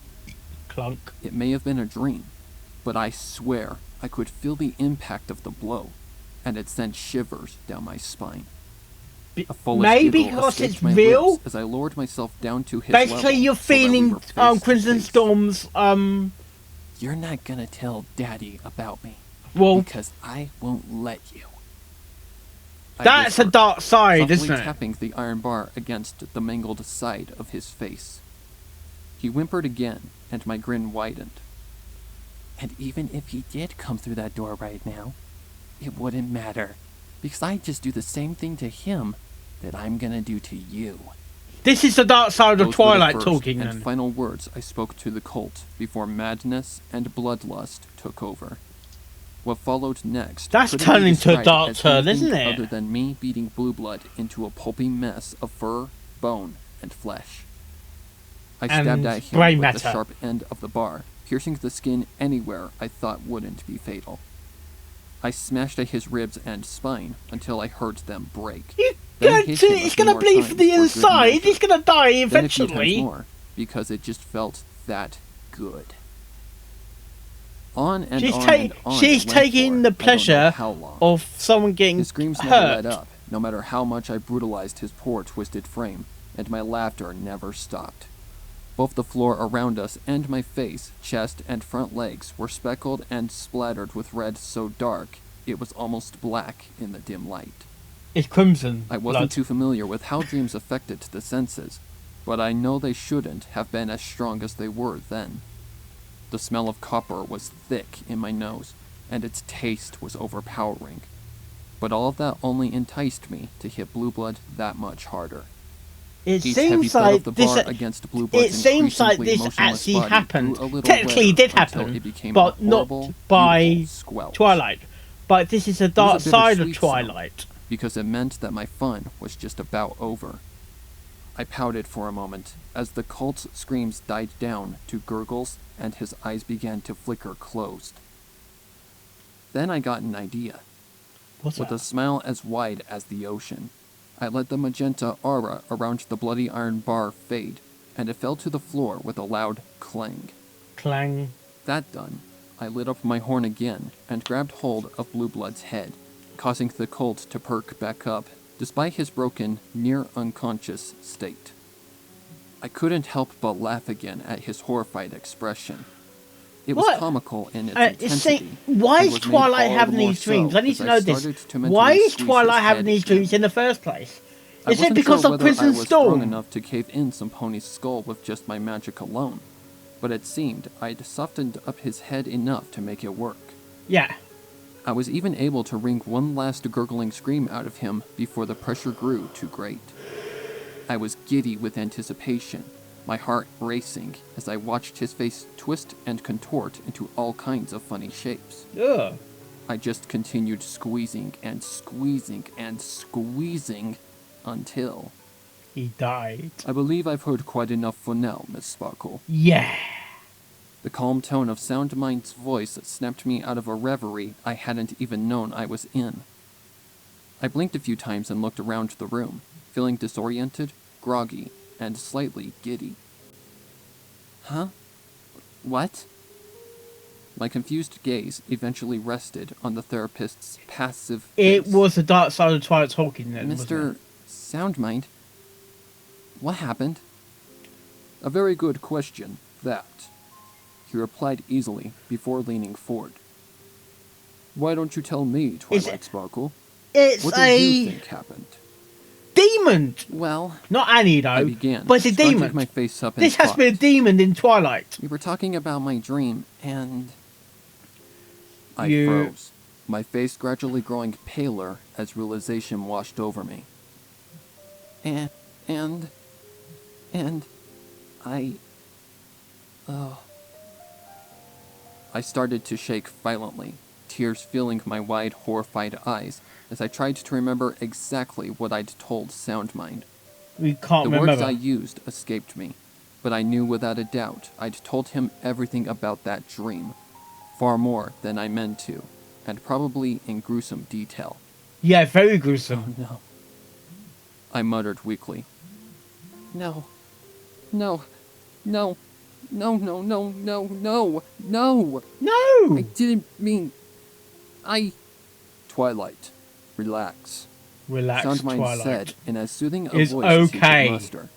Clunk. It may have been a dream, but I swear I could feel the impact of the blow, and it sent shivers down my spine. A foolish Maybe giggle because escaped it's my real? lips as I lowered myself down to his Basically, level you're so that we feeling were face to Crimson face. Storm's, You're not gonna tell Daddy about me, well, because I won't let you. I that's a whispered, dark side, softly isn't it? tapping the iron bar against the mangled side of his face. He whimpered again, and my grin widened. And even if he did come through that door right now, it wouldn't matter, because I'd just do the same thing to him that I'm gonna do to you. This is the dark side of Those were the Twilight first talking, and then. final words I spoke to the cult before madness and bloodlust took over. What followed next That's couldn't turning be to a described dark as turn, anything isn't it? Other than me beating Blue Blood into a pulpy mess of fur, bone, and flesh. I And stabbed at him brain with matter. the sharp end of the bar, piercing the skin anywhere I thought wouldn't be fatal. I smashed at his ribs and spine until I heard them break. You Then going hit to, him a he's few gonna more bleed times from the for good inside. measure. He's gonna die Then a few times eventually. more, because it just felt that good. On and She's on ta- and on she's it went taking for, the I don't know pleasure how long. of someone getting His screams never let hurt. up, no matter how much I brutalized his poor twisted frame, and my laughter never stopped. Both the floor around us and my face, chest, and front legs were speckled and splattered with red so dark it was almost black in the dim light. It's crimson. I wasn't blood. too familiar with how dreams affected the senses, but I know they shouldn't have been as strong as they were then. The smell of copper was thick in my nose, and its taste was overpowering. But all of that only enticed me to hit Blue Blood that much harder. It Each heavy seems thud like of the this. bar against Blue Blood's It seems like increasingly this motionless actually body happened. grew a little Technically, it did redder until happen, it became but a horrible, not by beautiful squelch. Twilight. But this is the dark was a side of bittersweet sound. Twilight. Because it meant that my fun was just about over. I pouted for a moment as the cult's screams died down to gurgles and his eyes began to flicker closed. Then I got an idea. What's With that? a smile as wide as the ocean, I let the magenta aura around the bloody iron bar fade, and it fell to the floor with a loud clang. Clang. That done, I lit up my horn again and grabbed hold of Blue Blood's head, causing the cult to perk back up despite his broken, near unconscious state. I couldn't help but laugh again at his horrified expression. It was What? comical in its See, intensity. why and is was made Twilight all having the more these dreams? so I need as to know this. started to mentally Why is squeeze Twilight his having head these in. dreams in the first place? I Is it wasn't because sure of whether Prison I was strong Storm? enough to cave in some pony's skull with just my magic alone, but it seemed I'd softened up his head enough to make it work. Yeah. I was even able to wring one last gurgling scream out of him before the pressure grew too great. I was giddy with anticipation, my heart racing as I watched his face twist and contort into all kinds of funny shapes. Ugh. I just continued squeezing and squeezing and squeezing until... He died. I believe I've heard quite enough for now, Miss Sparkle. Yeah. The calm tone of Soundmind's voice snapped me out of a reverie I hadn't even known I was in. I blinked a few times and looked around the room, feeling disoriented, groggy, and slightly giddy. Huh? What? My confused gaze eventually rested on the therapist's passive face. It was the dark side of Twilight talking then, wasn't Mr. it? Soundmind? What happened? A very good question, that. He replied easily before leaning forward. Why don't you tell me, Twilight Sparkle? It's What do you think happened? demon! Well, Not Annie, though. I began, But it's a scrunching demon. my face up and This has to be a talked. demon in Twilight. We were talking about my dream, and... I You- froze, my face gradually growing paler as realization washed over me. And I... Oh... I started to shake violently, tears filling my wide, horrified eyes as I tried to remember exactly what I'd told Soundmind. We can't The remember. words I used escaped me, but I knew without a doubt I'd told him everything about that dream, far more than I meant to, and probably in gruesome detail. Yeah, very gruesome. No. I muttered weakly. No. No. No. No, no, no, no, no, no! No! I didn't mean... Twilight, relax. Relax, Soundmind Twilight. said in as soothing a It's voice as he okay. could muster.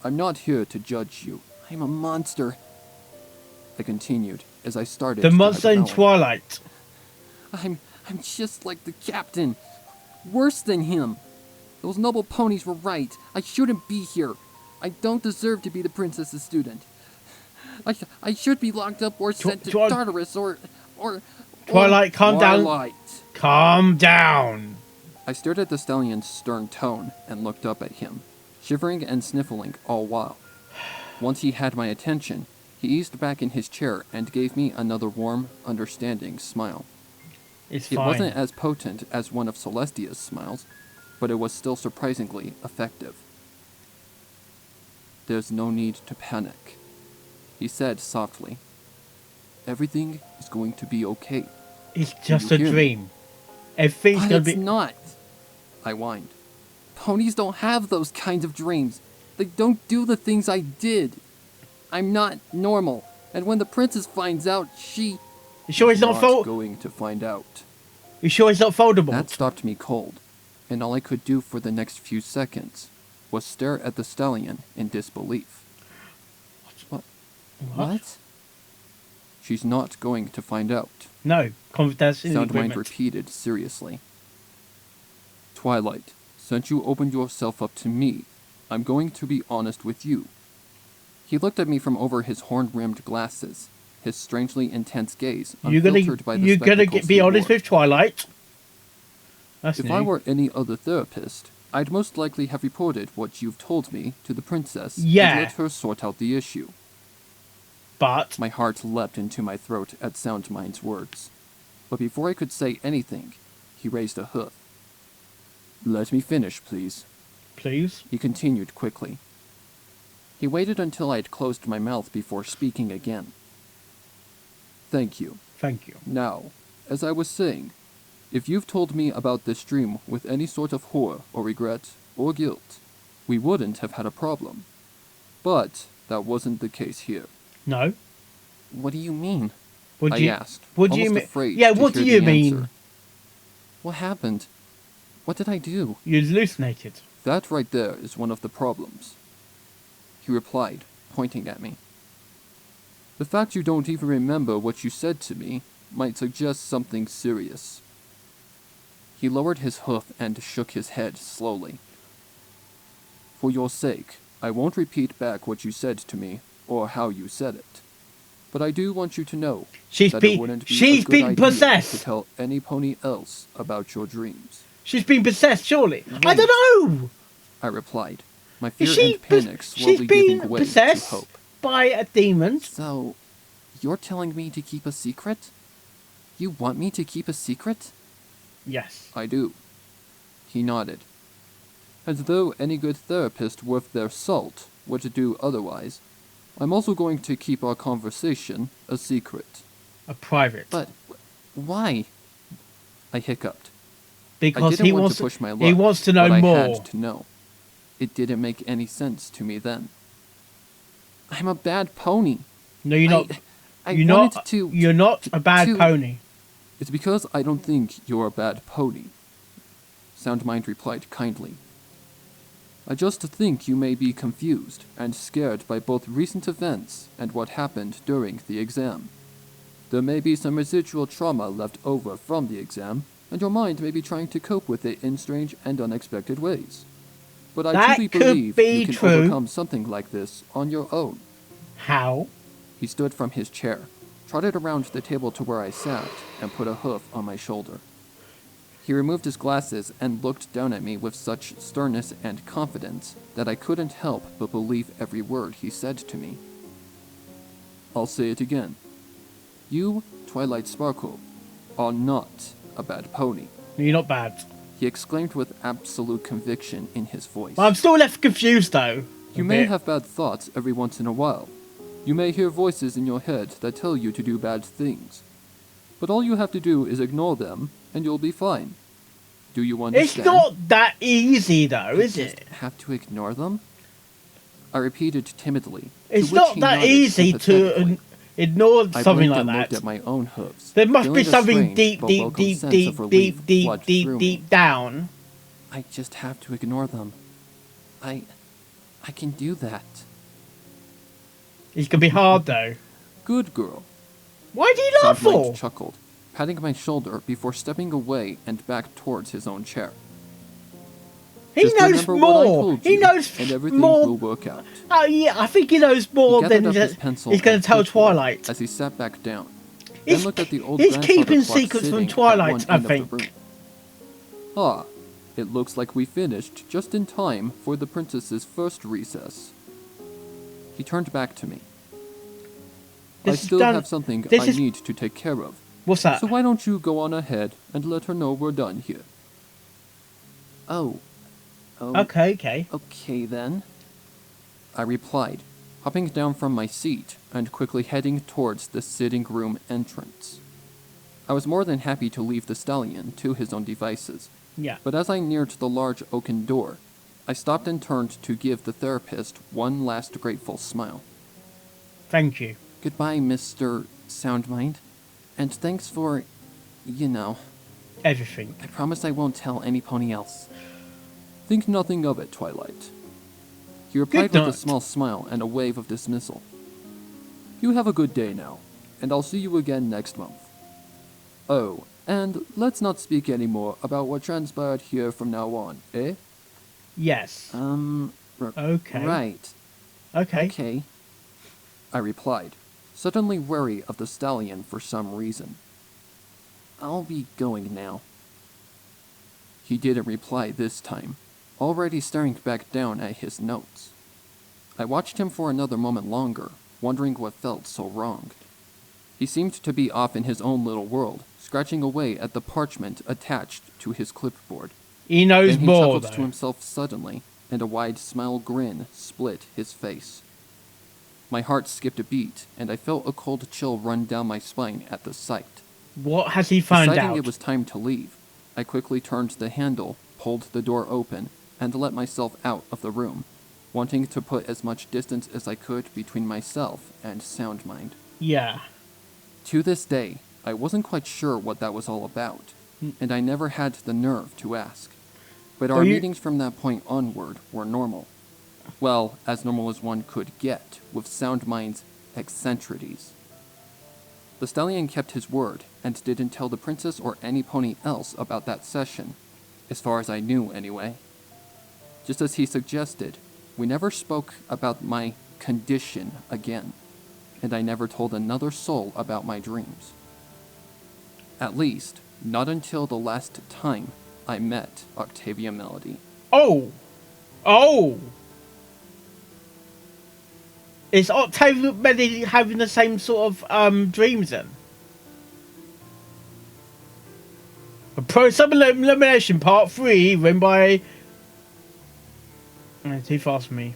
I'm not here to judge you. I'm a monster. I continued as I started The to monster in rebel. Twilight. I'm just like the captain. Worse than him. Those noble ponies were right. I shouldn't be here. I don't deserve to be the princess's student. I should be locked up or sent to Tartarus or Twilight, calm down. Twilight. Calm down. I stared at the stallion's stern tone and looked up at him, shivering and sniffling all while. Once he had my attention, he eased back in his chair and gave me another warm, understanding smile. It's It fine. wasn't as potent as one of Celestia's smiles, but it was still surprisingly effective. There's no need to panic, he said softly. Everything is going to be okay. It's just you a hear me? dream. Everything's But gonna it's be. not, I whined. Ponies don't have those kinds of dreams. They don't do the things I did. I'm not normal, and when the princess finds out, You sure it's not going to find out. You sure it's not foldable? That stopped me cold, and all I could do for the next few seconds was stare at the stallion in disbelief. What? She's not going to find out, No. Confidence Soundmind agreement. repeated seriously. Twilight, since you opened yourself up to me, I'm going to be honest with you. He looked at me from over his horn-rimmed glasses, his strangely intense gaze unfiltered by the You're gonna spectacles be he honest wore. with Twilight. That's If new. I were any other therapist, I'd most likely have reported what you've told me to the princess Yeah. and let her sort out the issue. But My heart leapt into my throat at Soundmind's words. But before I could say anything, he raised a hoof. Let me finish, please, please. he continued quickly. He waited until I had closed my mouth before speaking again. Thank you. Thank you. Now, as I was saying, if you've told me about this dream with any sort of horror or regret or guilt, we wouldn't have had a problem. But that wasn't the case here. No. What do you mean? What I do you? asked, What do you almost mean? afraid Yeah. to What do hear you the mean? answer. What happened? What did I do? You hallucinated. That right there is one of the problems. He replied, pointing at me. The fact you don't even remember what you said to me might suggest something serious. He lowered his hoof and shook his head slowly. For your sake, I won't repeat back what you said to me or how you said it. But I do want you to know that it wouldn't be a good idea possessed. to tell any pony else about your dreams. She's been possessed, surely. I Wait. don't know. I replied, my fear Is she and panic slowly she's been giving way to possessed hope. by a demon. So, you're telling me to keep a secret? You want me to keep a secret? Yes. I do. He nodded. As though any good therapist worth their salt were to do otherwise, I'm also going to keep our conversation a secret. A private. But why? I hiccuped. I Because didn't he want wants to push my luck, he wants to know but more. I had to know. It didn't make any sense to me then. I'm a bad pony. No, you're not. I You're wanted not. to. You're not a bad to- pony. It's because I don't think you're a bad pony. Soundmind replied kindly. I just think you may be confused and scared by both recent events and what happened during the exam. There may be some residual trauma left over from the exam, and your mind may be trying to cope with it in strange and unexpected ways. But I That truly could believe be you can true. overcome something like this on your own. How? He stood from his chair, trotted around the table to where I sat, and put a hoof on my shoulder. He removed his glasses and looked down at me with such sternness and confidence that I couldn't help but believe every word he said to me. I'll say it again. You, Twilight Sparkle, are not a bad pony, You're not bad. he exclaimed with absolute conviction in his voice. I'm still left confused though. You A may bit. have bad thoughts every once in a while. You may hear voices in your head that tell you to do bad things. But all you have to do is ignore them, and you'll be fine. Do you understand? It's not that easy though, is Just it? have to ignore them? I repeated timidly. to It's which not he that nodded easy to sympathetically. ignore I something blinked like and looked that. at my own hooves. There must feeling be a something strange deep, but deep, welcome deep, sense deep, of relief deep, deep, flood deep, through me. deep down. I just have to ignore them. I can do that. It's gonna be hard though. Good girl. Why do you laugh Soundmind for? chuckled, patting my shoulder before stepping away and back towards his own chair. He Just knows remember what I more. told He you, knows and everything more. will work out. Oh yeah, I think he knows more He than gathered up his pencil he's gonna and tell clipboard Twilight. as he sat back down. He's- Then looked at the old he's grandfather keeping clock secrets from sitting at Twilight, one I end of the think. room. Ah, it looks like we finished just in time for the princess's first recess. He turned back to me. I This is still done- have something this I is- need to take care of. What's that? So why don't you go on ahead and let her know we're done here? Oh. Okay. Okay then. I replied, hopping down from my seat and quickly heading towards the sitting room entrance. I was more than happy to leave the stallion to his own devices, Yeah. but as I neared the large oaken door, I stopped and turned to give the therapist one last grateful smile. Thank you. Goodbye, Mr. Soundmind, and thanks for, Everything. I promise I won't tell any pony else. Think nothing of it, Twilight. He replied Good with a night. small smile and a wave of dismissal. You have a good day now, and I'll see you again next month. Oh, and let's not speak any more about what transpired here from now on, eh? Yes. Okay. Right. Okay. Okay. I replied, suddenly wary of the stallion for some reason. I'll be going now. He didn't reply this time, already staring back down at his notes. I watched him for another moment longer, wondering what felt so wrong. He seemed to be off in his own little world, scratching away at the parchment attached to his clipboard. He knows Then he more chuckled though. to himself suddenly, and a wide smile grin split his face. My heart skipped a beat, and I felt a cold chill run down my spine at the sight. What has he found Deciding out? it was time to leave, I quickly turned the handle, pulled the door open, and let myself out of the room, wanting to put as much distance as I could between myself and Soundmind. Yeah. To this day, I wasn't quite sure what that was all about, and I never had the nerve to ask. But our meetings from that point onward were normal. Well, as normal as one could get, with Sound Mind's eccentricities. The stallion kept his word, and didn't tell the princess or any pony else about that session, as far as I knew anyway. Just as he suggested, we never spoke about my condition again, and I never told another soul about my dreams. At least, not until the last time I met Octavia Melody. Oh! Oh! Is Octavia Melody having the same sort of dreams then? A Pro Sub Elimination Part 3, written by... Too fast for me.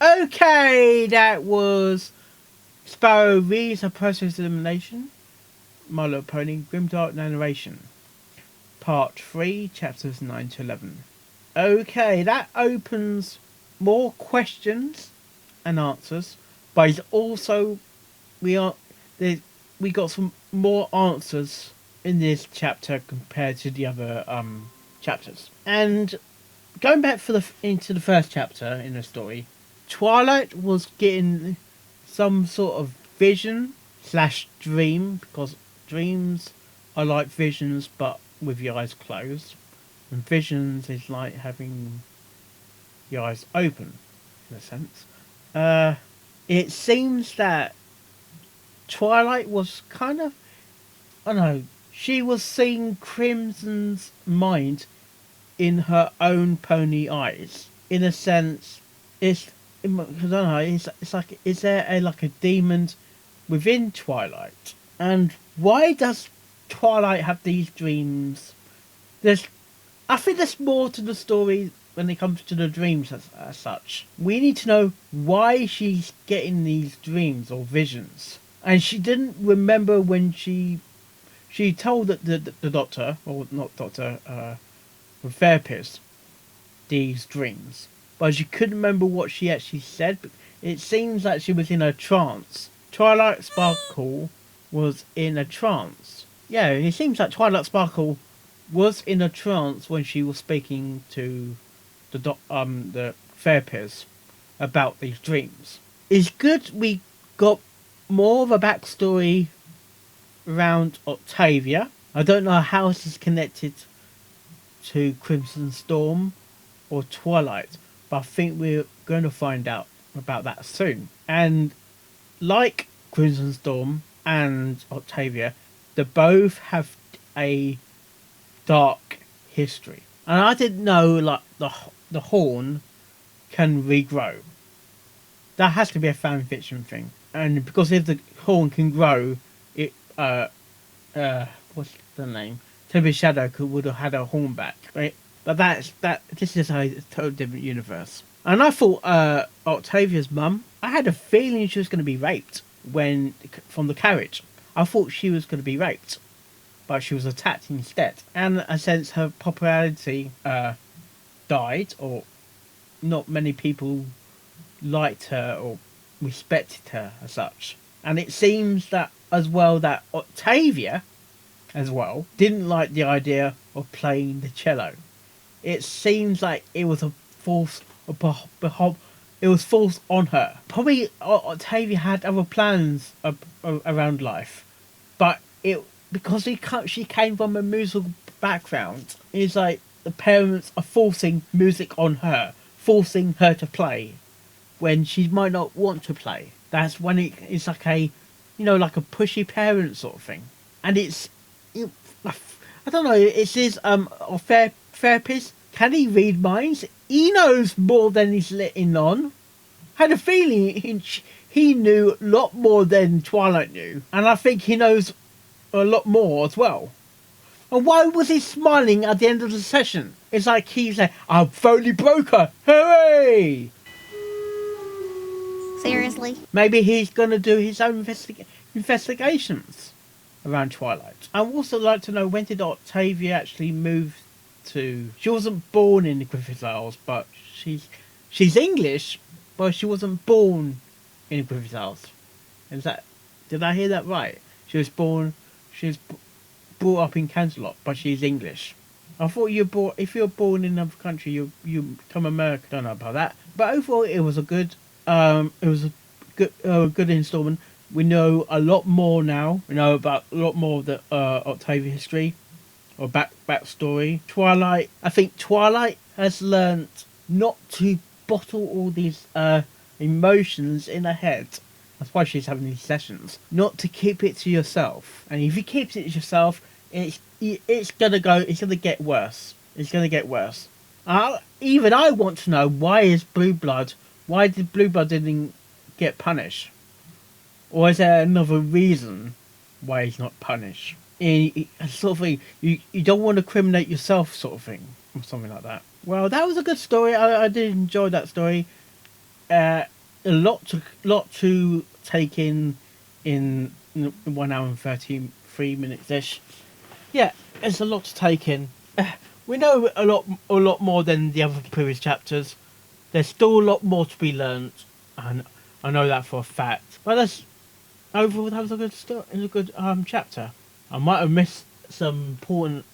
Okay, that was Sparrow reads a process elimination. My Little Pony Grimdark Narration. Part 3, chapters 9 to 11. Okay, that opens more questions and answers, but it's also we got some more answers in this chapter compared to the other chapters. And going back into the first chapter in the story, Twilight was getting some sort of vision / dream, because dreams are like visions but with your eyes closed, and visions is like having your eyes open in a sense. It seems that Twilight was kind of, I don't know, she was seeing Crimson's mind in her own pony eyes. In a sense, I don't know, it's like, is there a demon within Twilight? And why does Twilight have these dreams? I think there's more to the story when it comes to the dreams as such. We need to know why she's getting these dreams or visions. And she didn't remember when she told the doctor, or not doctor, the therapist, these dreams. But she couldn't remember what she actually said. But it seems like she was in a trance. Twilight Sparkle was in a trance. Yeah, it seems like Twilight Sparkle was in a trance when she was speaking to the therapist about these dreams. It's good we got more of a backstory around Octavia. I don't know how this is connected to Crimson Storm or Twilight, but I think we're going to find out about that soon. And like Crimson Storm and Octavia, they both have a dark history. And I didn't know like the horn can regrow. That has to be a fan fiction thing. And because if the horn can grow, it what's the name? Toby Shadow would have had a horn back, right? But this is a totally different universe. And I thought Octavia's mum, I had a feeling she was going to be raped from the carriage. I thought she was going to be raped, but she was attacked instead. And I sense her popularity died, or not many people liked her or respected her as such. And it seems that as well that Octavia as well didn't like the idea of playing the cello. It seems like it was a force on her. Probably Octavia had other plans around life, but because she came from a musical background, it's like the parents are forcing music on her, forcing her to play when she might not want to play. That's when it's like a pushy parent sort of thing. And I don't know, it says a therapist, can he read minds? He knows more than he's letting on. Had a feeling he knew a lot more than Twilight knew, and I think he knows a lot more as well. And why was he smiling at the end of the session? It's like he's like, I've finally broke her, hooray! Seriously? Maybe he's going to do his own investigations around Twilight. I would also like to know, when did Octavia actually move to... She wasn't born in the Griffith Isles, but she's English, but she wasn't born in the Griffith Isles. Is that Did I hear that right? She was brought up in Canterlot, but she's English. I thought if you're born in another country, you become American. Don't know about that, but overall, it was a good good installment. We know a lot more now. We know about a lot more of the Octavia history or backstory. Twilight. I think Twilight has learnt not to bottle all these emotions in her head. That's why she's having these sessions. Not to keep it to yourself. And if you keep it to yourself, it's gonna get worse. It's gonna get worse. Even I want to know why did Blue Blood didn't get punished? Or is there another reason why he's not punished? Sort of thing, you don't want to criminate yourself, sort of thing, or something like that. Well, that was a good story. I did enjoy that story. A lot to take in 1 hour and 33 minutes ish. Yeah, it's a lot to take in. We know a lot more than the other previous chapters. There's still a lot more to be learned, and I know that for a fact. But overall, that was a good story. It was a good chapter. I might have missed some important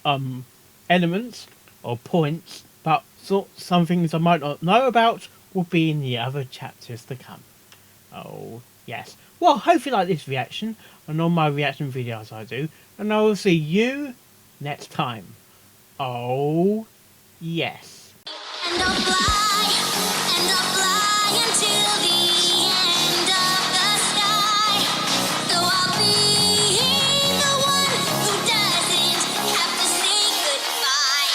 elements or points, but some things I might not know about will be in the other chapters to come. Oh yes. Well, hopefully you like this reaction and all my reaction videos I do, and I will see you next time. Oh yes. And I'll fly, and I'll